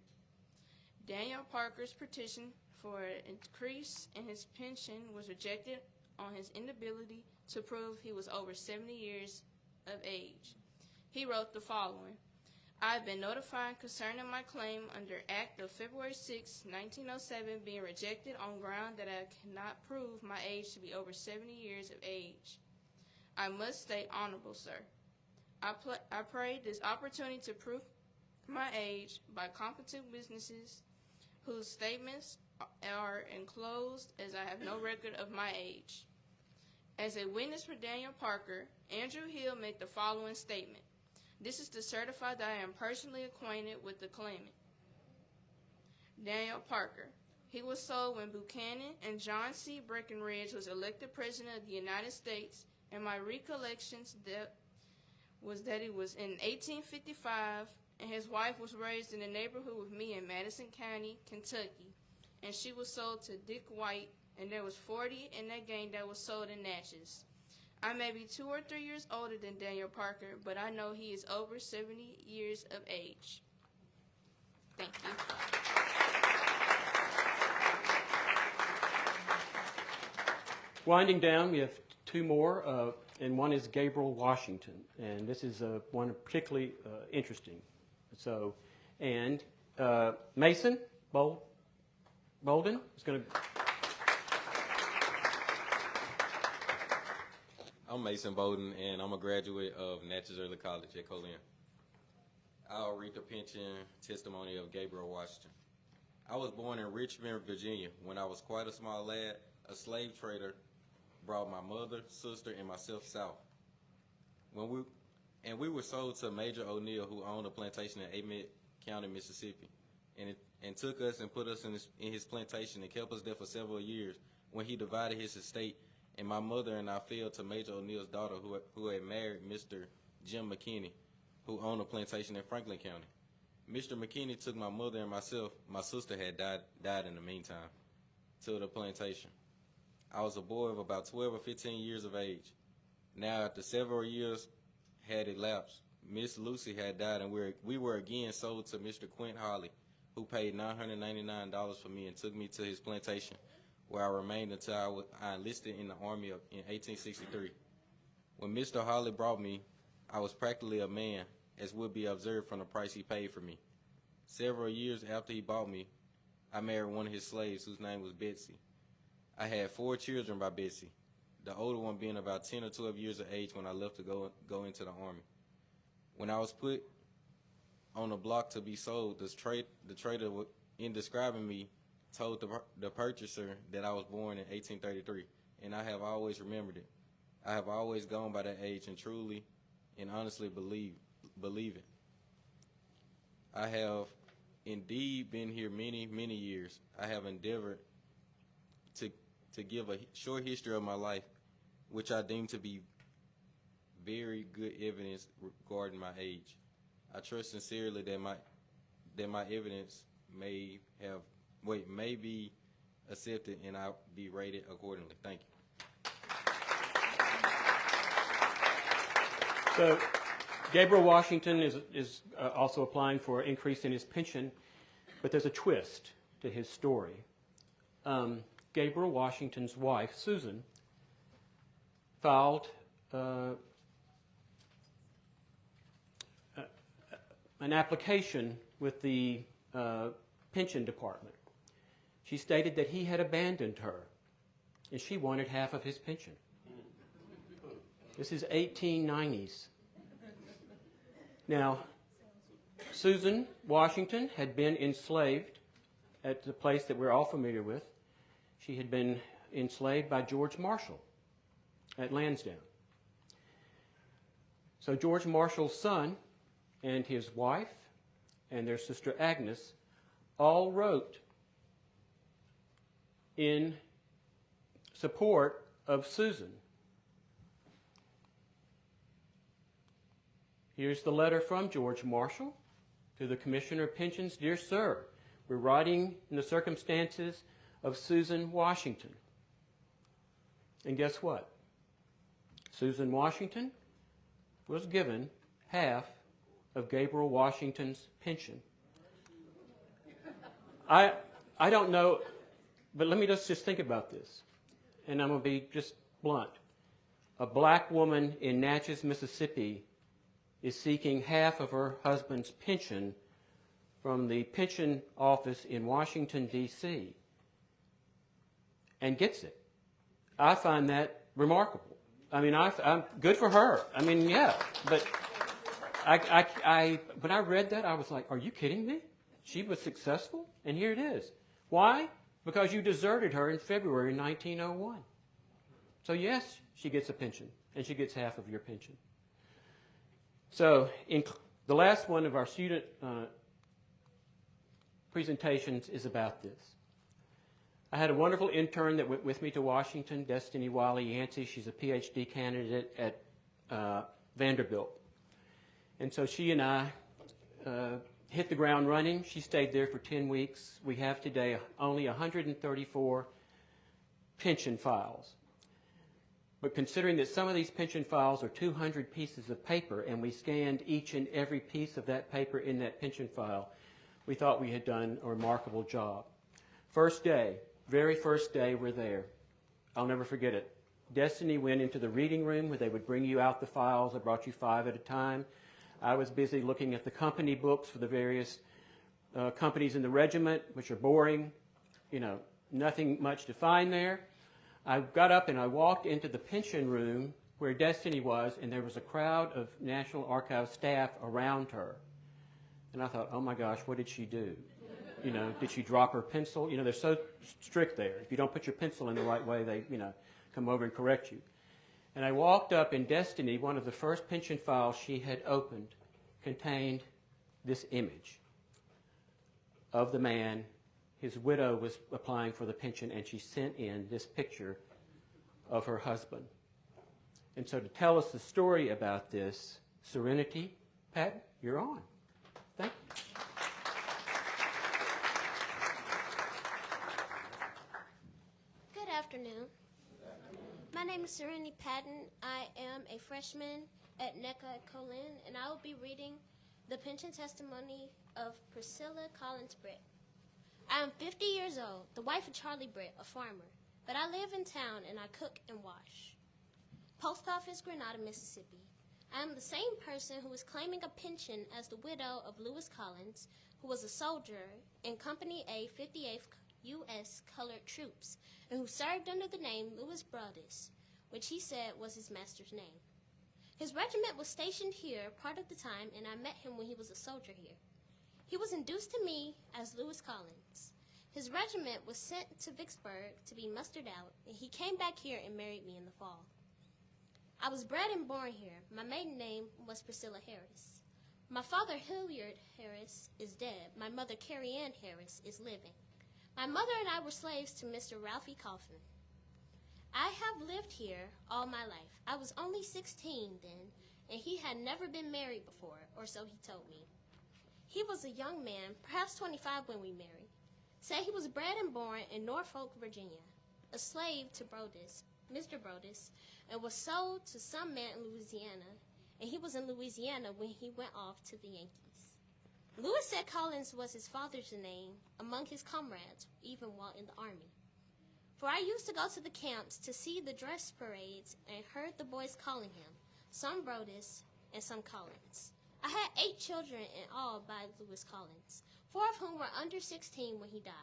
Daniel Parker's petition for an increase in his pension was rejected on his inability to prove he was over 70 years of age. He wrote the following: I have been notified concerning my claim under Act of February 6, 1907 being rejected on ground that I cannot prove my age to be over 70 years of age. I must stay honorable, sir. I pray this opportunity to prove my age by competent witnesses whose statements are enclosed, as I have no record of my age. As a witness for Daniel Parker, Andrew Hill made the following statement. This is to certify that I am personally acquainted with the claimant. Daniel Parker. He was sold when Buchanan and John C. Breckinridge was elected President of the United States, and my recollections was that it was in 1855, and his wife was raised in the neighborhood with me in Madison County, Kentucky, and she was sold to Dick White, and there was 40 in that gang that was sold in Natchez. I may be 2 or 3 years older than Daniel Parker, but I know he is over 70 years of age. Thank you. Winding down, we have two more, and one is Gabriel Washington, and this is one particularly interesting. So, and Mason Bolden is going to. I'm Mason Bowden, and I'm a graduate of Natchez Early College at Colin. I'll read the pension testimony of Gabriel Washington. I was born in Richmond, Virginia. When I was quite a small lad, a slave trader brought my mother, sister, and myself south. We were sold to Major O'Neill, who owned a plantation in Amite County, Mississippi, and took us and put us in his plantation and kept us there for several years when he divided his estate. And my mother and I fell to Major O'Neill's daughter, who had married Mr. Jim McKinney, who owned a plantation in Franklin County. Mr. McKinney took my mother and myself. My sister had died in the meantime, to the plantation. I was a boy of about 12 or 15 years of age. Now, after several years had elapsed, Miss Lucy had died, and we were again sold to Mr. Quint Holly, who paid $999 for me and took me to his plantation, where I remained until I enlisted in the Army in 1863. When Mr. Holly brought me, I was practically a man, as would be observed from the price he paid for me. Several years after he bought me, I married one of his slaves, whose name was Betsy. I had 4 children by Betsy, the older one being about 10 or 12 years of age when I left to go into the Army. When I was put on the block to be sold, the trader, in describing me, told the purchaser that I was born in 1833, and I have always remembered it. I have always gone by that age and truly and honestly believe it. I have indeed been here many, many years. I have endeavored to give a short history of my life, which I deem to be very good evidence regarding my age. I trust sincerely that my evidence may be accepted and I'll be rated accordingly. Thank you. So, Gabriel Washington is also applying for an increase in his pension, but there's a twist to his story. Gabriel Washington's wife, Susan, filed an application with the pension department. She stated that he had abandoned her, and she wanted half of his pension. This is 1890s. Now, Susan Washington had been enslaved at the place that we're all familiar with. She had been enslaved by George Marshall at Lansdowne. So George Marshall's son and his wife and their sister Agnes all wrote in support of Susan. Here's the letter from George Marshall to the Commissioner of Pensions. Dear Sir, we're writing in the circumstances of Susan Washington. And guess what? Susan Washington was given half of Gabriel Washington's pension. I don't know, but let me just think about this. And I'm going to be just blunt. A black woman in Natchez, Mississippi is seeking half of her husband's pension from the pension office in Washington, D.C. and gets it. I find that remarkable. I mean, I'm good for her. I mean, yeah. But when I read that, I was like, are you kidding me? She was successful, and here it is. Why? Because you deserted her in February 1901. So yes, she gets a pension, and she gets half of your pension. So in the last one of our student presentations is about this. I had a wonderful intern that went with me to Washington, Destiny Wiley-Yancey. She's a PhD candidate at Vanderbilt. And so she and I hit the ground running. She stayed there for 10 weeks. We have today only 134 pension files. But considering that some of these pension files are 200 pieces of paper, and we scanned each and every piece of that paper in that pension file, we thought we had done a remarkable job. First day, very first day we're there. I'll never forget it. Destiny went into the reading room where they would bring you out the files. They brought you 5 at a time. I was busy looking at the company books for the various companies in the regiment, which are boring, nothing much to find there. I got up and I walked into the pension room where Destiny was, and there was a crowd of National Archives staff around her. And I thought, oh my gosh, what did she do? Did she drop her pencil? They're so strict there. If you don't put your pencil in the right way, they, come over and correct you. And I walked up, and Destiny, one of the first pension files she had opened, contained this image of the man. His widow was applying for the pension, and she sent in this picture of her husband. And so to tell us the story about this, Serenity, Pat, you're on. Thank you. Good afternoon. My name is Serenity Patton. I am a freshman at NECA at Colin, and I will be reading the pension testimony of Priscilla Collins Britt. I am 50 years old, the wife of Charlie Britt, a farmer, but I live in town and I cook and wash. Post Office, Grenada, Mississippi. I am the same person who is claiming a pension as the widow of Lewis Collins, who was a soldier in Company A, 58th U.S. Colored Troops, and who served under the name Louis Broadus, which he said was his master's name. His regiment was stationed here part of the time, and I met him when he was a soldier here. He was induced to me as Lewis Collins. His regiment was sent to Vicksburg to be mustered out, and he came back here and married me in the fall. I was bred and born here. My maiden name was Priscilla Harris. My father, Hilliard Harris, is dead. My mother, Carrie Ann Harris, is living. My mother and I were slaves to Mr. Ralphie Coffin. I have lived here all my life. I was only 16 then, and he had never been married before, or so he told me. He was a young man, perhaps 25 when we married. Said he was bred and born in Norfolk, Virginia, a slave to Brodus, Mr. Brodus, and was sold to some man in Louisiana, and he was in Louisiana when he went off to the Yankees. Lewis said Collins was his father's name among his comrades, even while in the army. For I used to go to the camps to see the dress parades and heard the boys calling him, some Brodus and some Collins. I had 8 children in all by Lewis Collins, 4 of whom were under 16 when he died.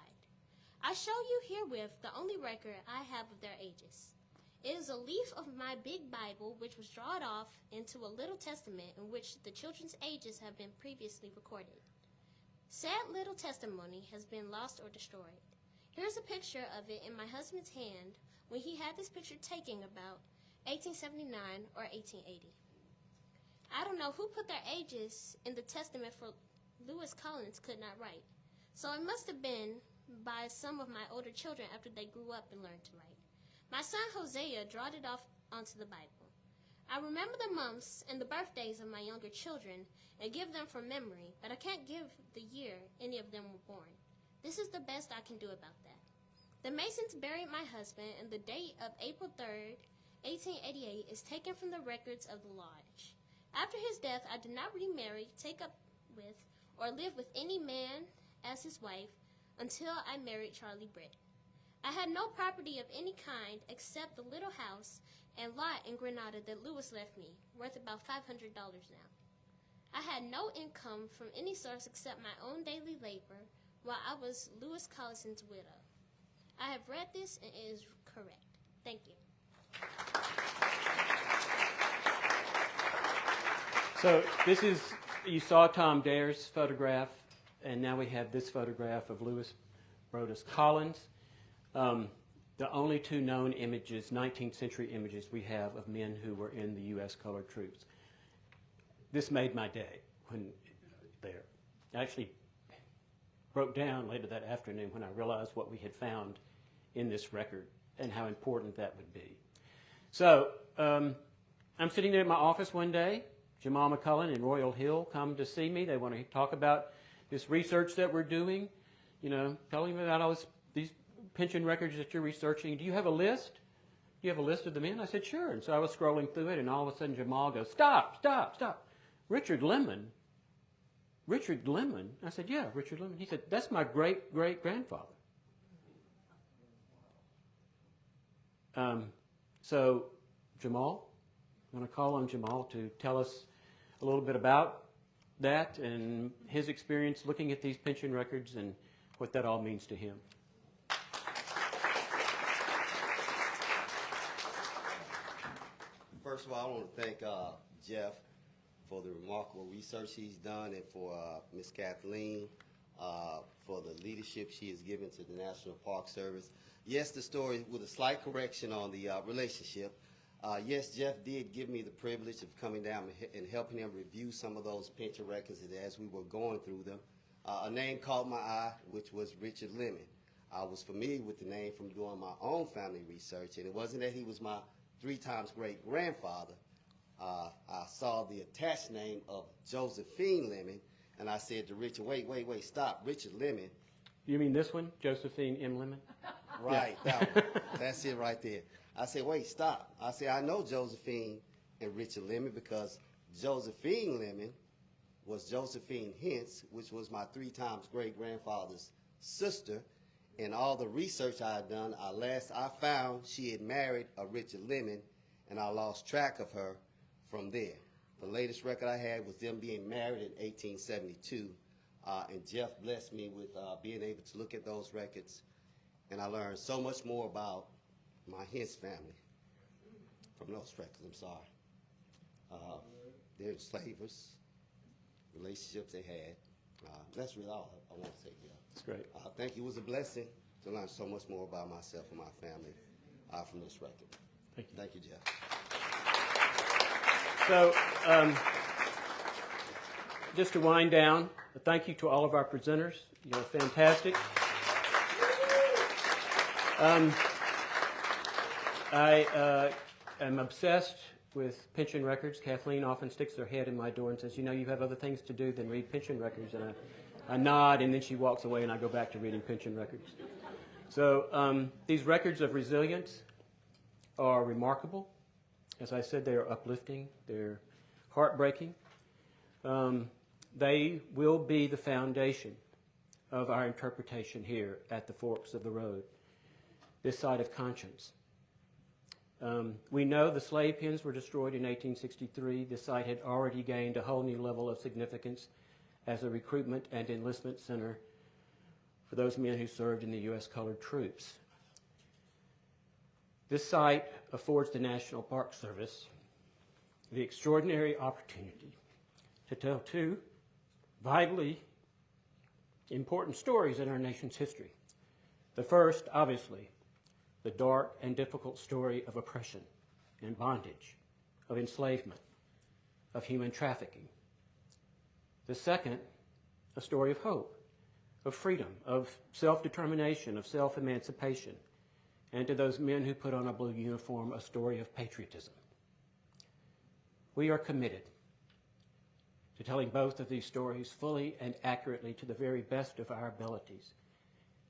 I show you herewith the only record I have of their ages. It is a leaf of my big Bible, which was drawn off into a little testament in which the children's ages have been previously recorded. Said little testimony has been lost or destroyed. Here is a picture of it in my husband's hand when he had this picture taken about 1879 or 1880. I don't know who put their ages in the testament, for Lewis Collins could not write. So it must have been by some of my older children after they grew up and learned to write. My son Hosea drawed it off onto the Bible. I remember the months and the birthdays of my younger children and give them from memory, but I can't give the year any of them were born. This is the best I can do about that. The Masons buried my husband, and the date of April 3rd, 1888 is taken from the records of the lodge. After his death, I did not remarry, take up with, or live with any man as his wife until I married Charlie Britt. I had no property of any kind except the little house and lot in Grenada that Lewis left me, worth about $500 now. I had no income from any source except my own daily labor while I was Lewis Collison's widow. I have read this and it is correct. Thank you. So this is, you saw Tom Dare's photograph, and now we have this photograph of Lewis Brodus Collins. The only two known images, 19th century images we have of men who were in the U.S. colored troops. This made my day when there. I actually broke down later that afternoon when I realized what we had found in this record and how important that would be. So I'm sitting there in my office one day. Jamal McCullen and Royal Hill come to see me. They want to talk about this research that we're doing. You know, telling me about all these pension records that you're researching. Do you have a list? Do you have a list of the men? I said, sure. And so I was scrolling through it, and all of a sudden Jamal goes, stop, stop, stop. Richard Lemon? Richard Lemon? I said, yeah, Richard Lemon. He said, that's my great-great-grandfather. So Jamal, I'm going to call on Jamal to tell us a little bit about that and his experience looking at these pension records and what that all means to him. First of all, I want to thank Jeff for the remarkable research he's done, and for Miss Kathleen for the leadership she has given to the National Park Service. Yes, the story with a slight correction on the relationship. Yes, Jeff did give me the privilege of coming down and helping him review some of those pension records as we were going through them. A name caught my eye, which was Richard Lemon. I was familiar with the name from doing my own family research, and it wasn't that he was my 3 times great-grandfather. I saw the attached name of Josephine Lemon, and I said to Richard, wait, stop, Richard Lemon. You mean this one, Josephine M. Lemon? Right, that one. That's it right there. I said, wait, stop. I said, I know Josephine and Richard Lemon because Josephine Lemon was Josephine Hintz, which was my 3 times great-grandfather's sister. And all the research I had done, I found she had married a Richard Lemon, and I lost track of her from there. The latest record I had was them being married in 1872, and Jeff blessed me with being able to look at those records, and I learned so much more about my Hintz family from those records. I'm sorry. Their enslavers, relationships they had. That's really all I want to say. That's great. Thank you. It was a blessing to learn so much more about myself and my family from this record. Thank you, Jeff. So, just to wind down, a thank you to all of our presenters. You're fantastic. I am obsessed with pension records. Kathleen often sticks her head in my door and says, you know, you have other things to do than read pension records. And I nod, and then she walks away, and I go back to reading pension records. So these records of resilience are remarkable. As I said, they are uplifting. They're heartbreaking. They will be the foundation of our interpretation here at the forks of the road, this side of conscience. We know the slave pens were destroyed in 1863. The site had already gained a whole new level of significance as a recruitment and enlistment center for those men who served in the U.S. colored troops. This site affords the National Park Service the extraordinary opportunity to tell 2 vitally important stories in our nation's history. The first, obviously, the dark and difficult story of oppression and bondage, of enslavement, of human trafficking. The second, a story of hope, of freedom, of self-determination, of self-emancipation, and to those men who put on a blue uniform, a story of patriotism. We are committed to telling both of these stories fully and accurately to the very best of our abilities,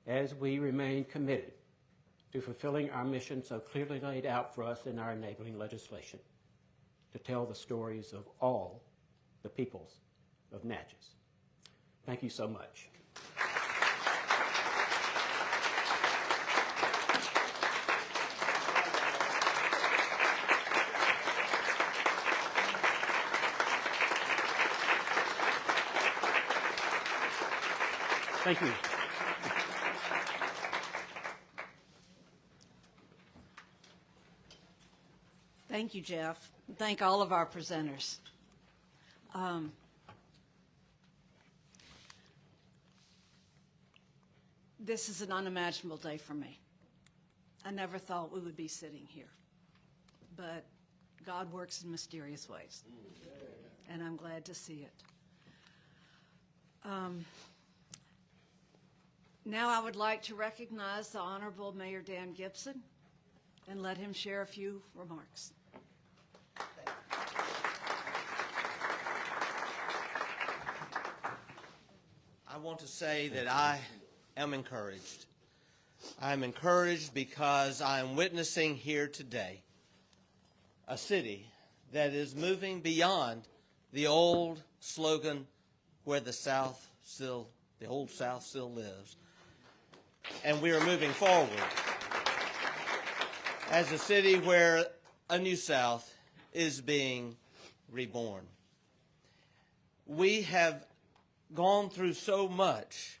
as we remain committed to fulfilling our mission so clearly laid out for us in our enabling legislation, to tell the stories of all the peoples of Natchez. Thank you so much. Thank you. Thank you, Jeff. Thank all of our presenters. This is an unimaginable day for me. I never thought we would be sitting here, but God works in mysterious ways, and I'm glad to see it. Now I would like to recognize the Honorable Mayor Dan Gibson and let him share a few remarks. I want to say that I am encouraged. I'm encouraged because I am witnessing here today a city that is moving beyond the old slogan where the old South still lives. And we are moving forward as a city where a new South is being reborn. We have gone through so much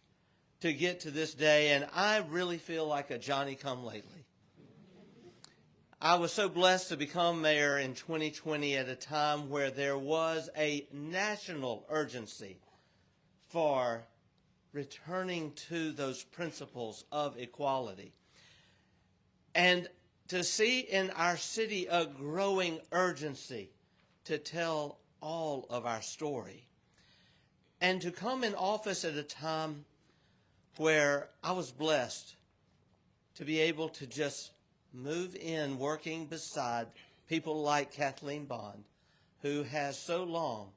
to get to this day, and I really feel like a Johnny-come-lately. I was so blessed to become mayor in 2020 at a time where there was a national urgency for returning to those principles of equality. And to see in our city a growing urgency to tell all of our story. And to come in office at a time where I was blessed to be able to just move in working beside people like Kathleen Bond, who has so long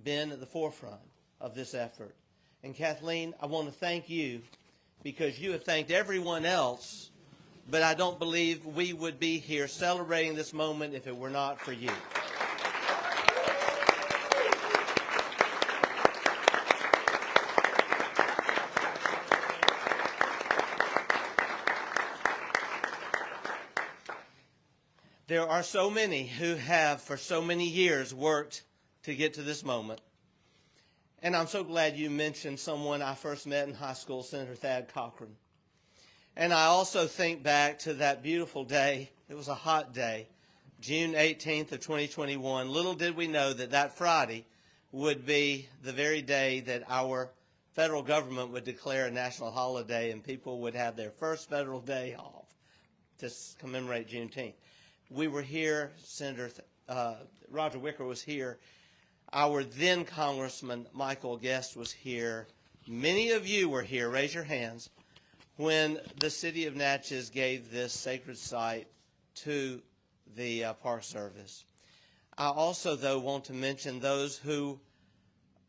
been at the forefront of this effort. And Kathleen, I want to thank you because you have thanked everyone else, but I don't believe we would be here celebrating this moment if it were not for you. There are so many who have for so many years worked to get to this moment. And I'm so glad you mentioned someone I first met in high school, Senator Thad Cochran. And I also think back to that beautiful day. It was a hot day, June 18th of 2021. Little did we know that that Friday would be the very day that our federal government would declare a national holiday and people would have their first federal day off to commemorate Juneteenth. We were here, Senator Roger Wicker was here. Our then Congressman Michael Guest was here. Many of you were here, raise your hands, when the city of Natchez gave this sacred site to the Park Service. I also, though, want to mention those who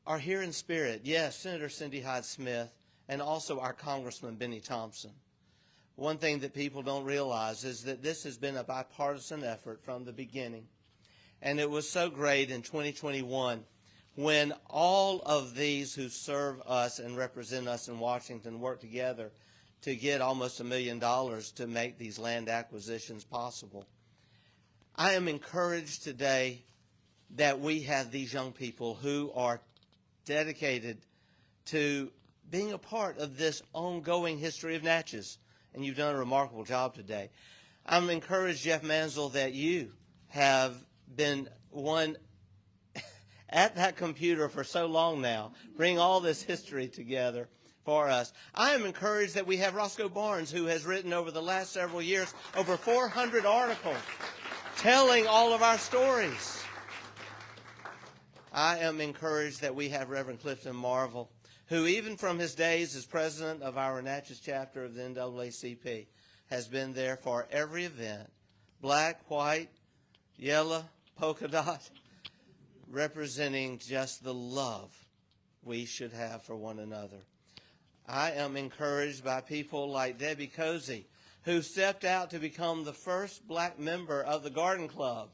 are here in spirit. Yes, Senator Cindy Hyde-Smith and also our Congressman Benny Thompson. One thing that people don't realize is that this has been a bipartisan effort from the beginning. And it was so great in 2021 when all of these who serve us and represent us in Washington worked together to get almost $1 million to make these land acquisitions possible. I am encouraged today that we have these young people who are dedicated to being a part of this ongoing history of Natchez. And you've done a remarkable job today. I'm encouraged, Jeff Mansell, that you have been one at that computer for so long now, bring all this history together for us. I am encouraged that we have Roscoe Barnes, who has written over the last several years over 400 articles telling all of our stories. I am encouraged that we have Reverend Clifton Marvel, who even from his days as president of our Natchez chapter of the NAACP has been there for every event, black, white, yellow, polka dot, representing just the love we should have for one another. I am encouraged by people like Debbie Cozy, who stepped out to become the first black member of the Garden Club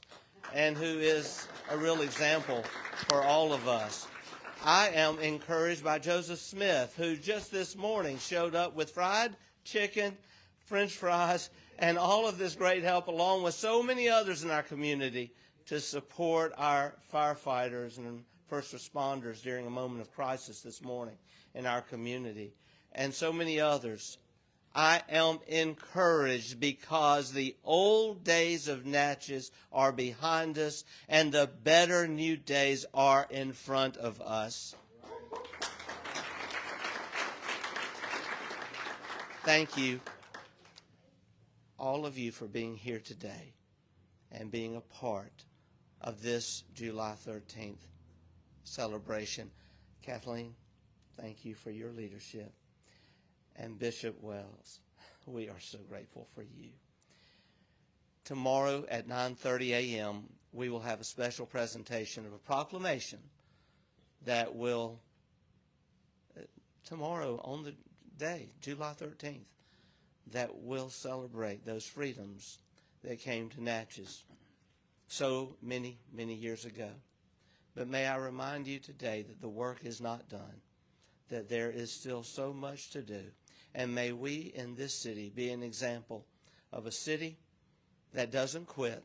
and who is a real example for all of us. I am encouraged by Joseph Smith, who just this morning showed up with fried chicken, French fries, and all of this great help, along with so many others in our community, to support our firefighters and first responders during a moment of crisis this morning in our community, and so many others. I am encouraged because the old days of Natchez are behind us and the better new days are in front of us. Thank you, all of you, for being here today and being a part of this July 13th celebration. Kathleen, thank you for your leadership. And Bishop Wells, we are so grateful for you. Tomorrow at 9:30 a.m., we will have a special presentation of a proclamation that will, tomorrow on the day, July 13th, that will celebrate those freedoms that came to Natchez so many, many years ago. But may I remind you today that the work is not done, that there is still so much to do. And may we in this city be an example of a city that doesn't quit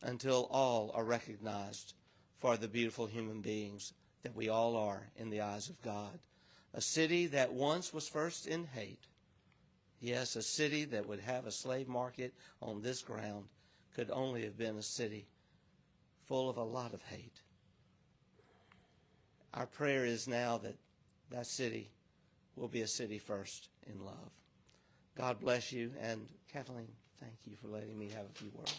until all are recognized for the beautiful human beings that we all are in the eyes of God. A city that once was first in hate. Yes, a city that would have a slave market on this ground could only have been a city full of a lot of hate. Our prayer is now that that city will be a city first in love. God bless you, and Kathleen, thank you for letting me have a few words.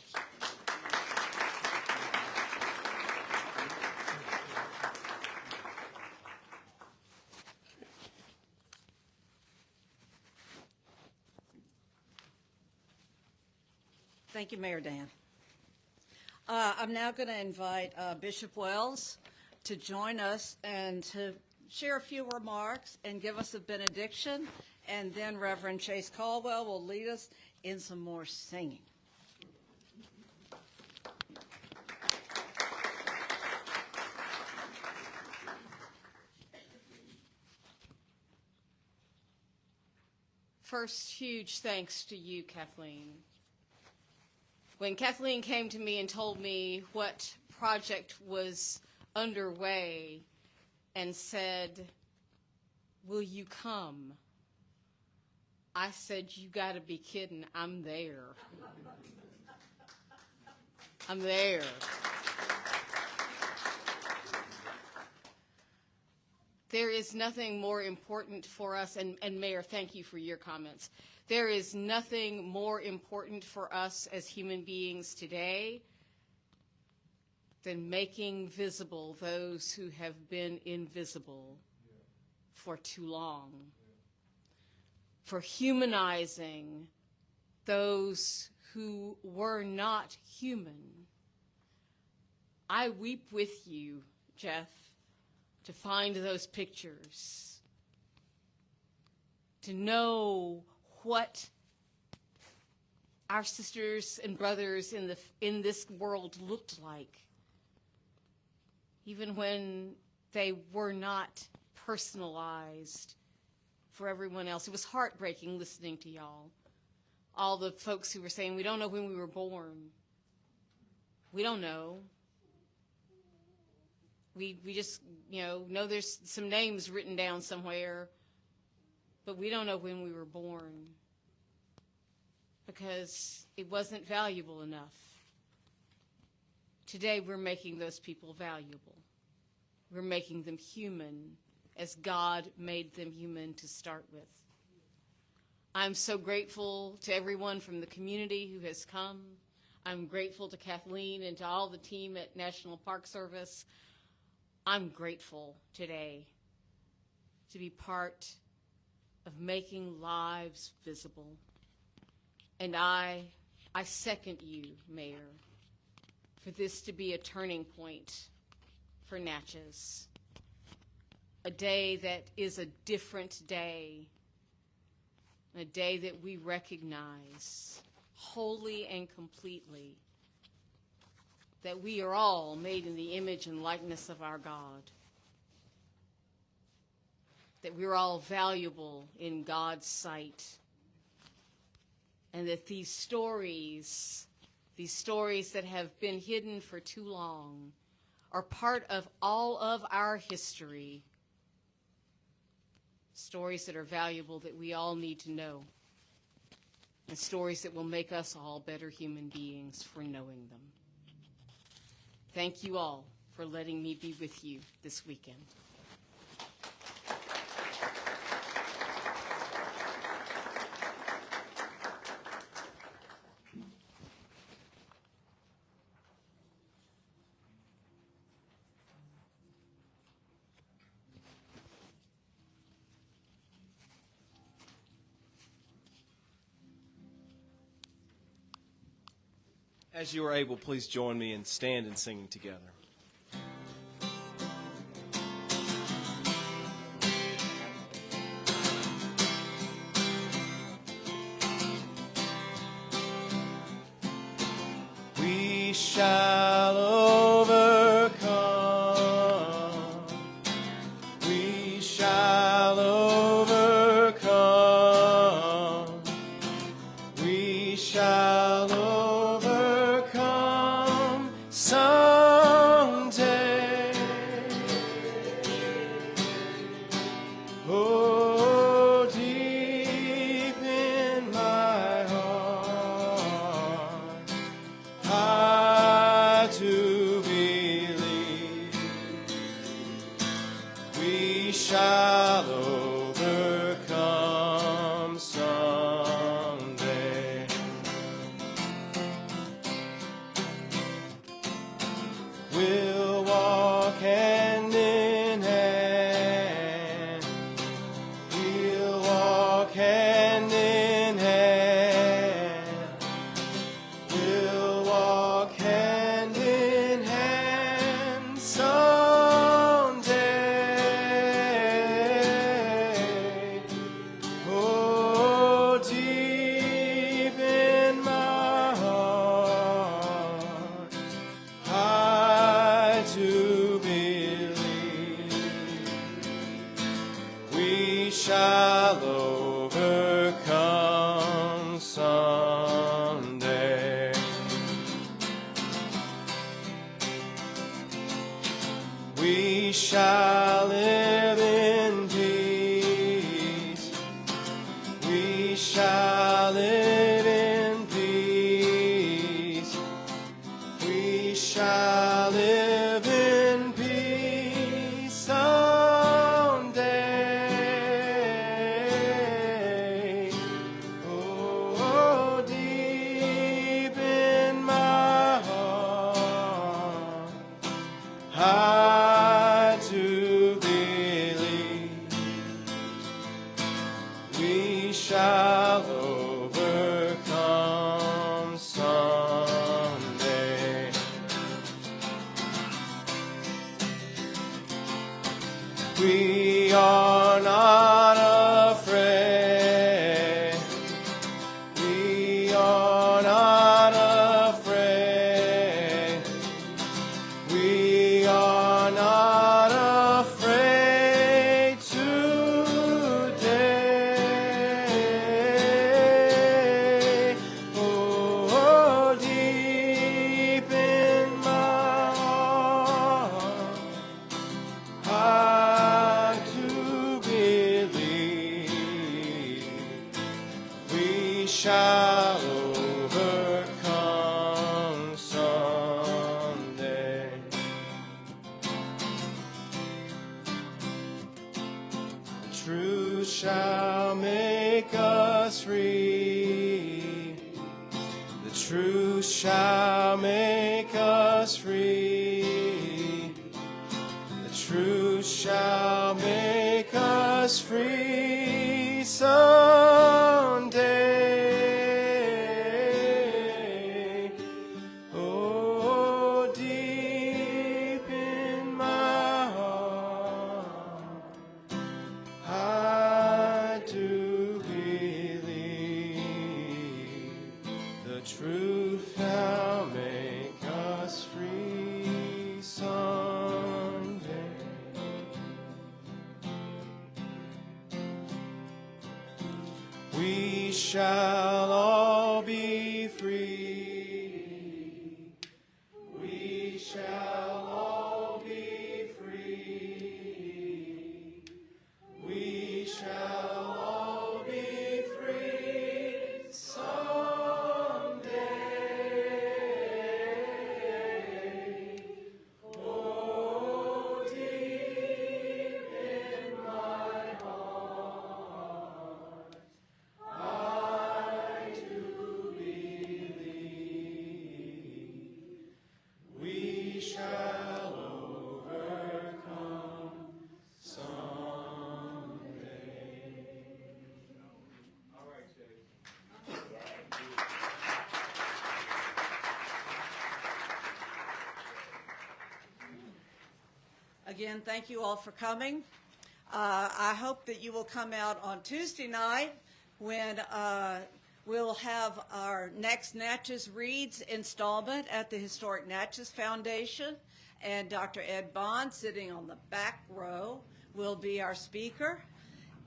Thank you, Mayor Dan. I'm now going to invite Bishop Wells to join us and to share a few remarks and give us a benediction, and then Reverend Chase Caldwell will lead us in some more singing. First, huge thanks to you, Kathleen. When Kathleen came to me and told me what project was underway and said, "Will you come?" I said, "You got to be kidding. I'm there. I'm there." There is nothing more important for us, and Mayor, thank you for your comments. There is nothing more important for us as human beings today than making visible those who have been invisible for too long, for humanizing those who were not human. I weep with you, Jeff, to find those pictures, to know what our sisters and brothers in this world looked like, even when they were not personalized for everyone else. It was heartbreaking listening to y'all. All the folks who were saying, "We don't know when we were born." We don't know. We just, know there's some names written down somewhere, but we don't know when we were born because it wasn't valuable enough. Today we're making those people valuable. We're making them human as God made them human to start with. I'm so grateful to everyone from the community who has come. I'm grateful to Kathleen and to all the team at National Park Service. I'm grateful today to be part of making lives visible. And I second you, Mayor, for this to be a turning point for Natchez. A day that is a different day, a day that we recognize wholly and completely that we are all made in the image and likeness of our God, that we're all valuable in God's sight, and that these stories that have been hidden for too long are part of all of our history, stories that are valuable that we all need to know, and stories that will make us all better human beings for knowing them. Thank you all for letting me be with you this weekend. As you are able, please join me in stand and singing together. We shall overcome. We shall overcome. We shall overcome someday. Oh, deep in my heart, I do believe we shall overcome someday. We'll walk hand in hand. We'll walk hand in hand. We'll walk hand in hand someday. Oh, deep in my heart, I do believe we shall overcome someday. We shall live in peace. We shall live in peace. We shall live in peace someday. Oh, deep in my heart, I do believe we shall overcome someday. We are not afraid. We are not afraid. We are not afraid today. Oh, deep in my heart, I do believe make us free. The truth shall make us free. The truth shall make us free someday. Oh, deep in my heart, I do believe the truth shall make us free someday. We shall all be free. We shall all be free. We shall all be free someday. Oh, deep in my heart, I do believe we shall overcome someday. All right, Jay. Again, thank you all for coming. I hope that you will come out on Tuesday night when we'll have our next Natchez Reads installment at the Historic Natchez Foundation, and Dr. Ed Bond, sitting on the back row, will be our speaker.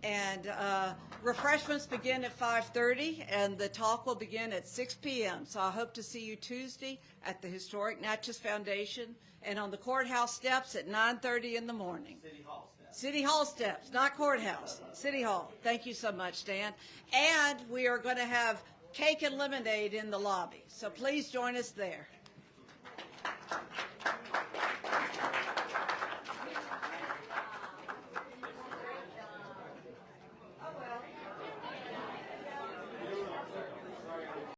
And refreshments begin at 5:30, and the talk will begin at 6 p.m. So I hope to see you Tuesday at the Historic Natchez Foundation and on the courthouse steps at 9:30 in the morning. City Hall steps, not courthouse. City Hall. Thank you so much, Dan. And we are going to have cake and lemonade in the lobby. So please join us there.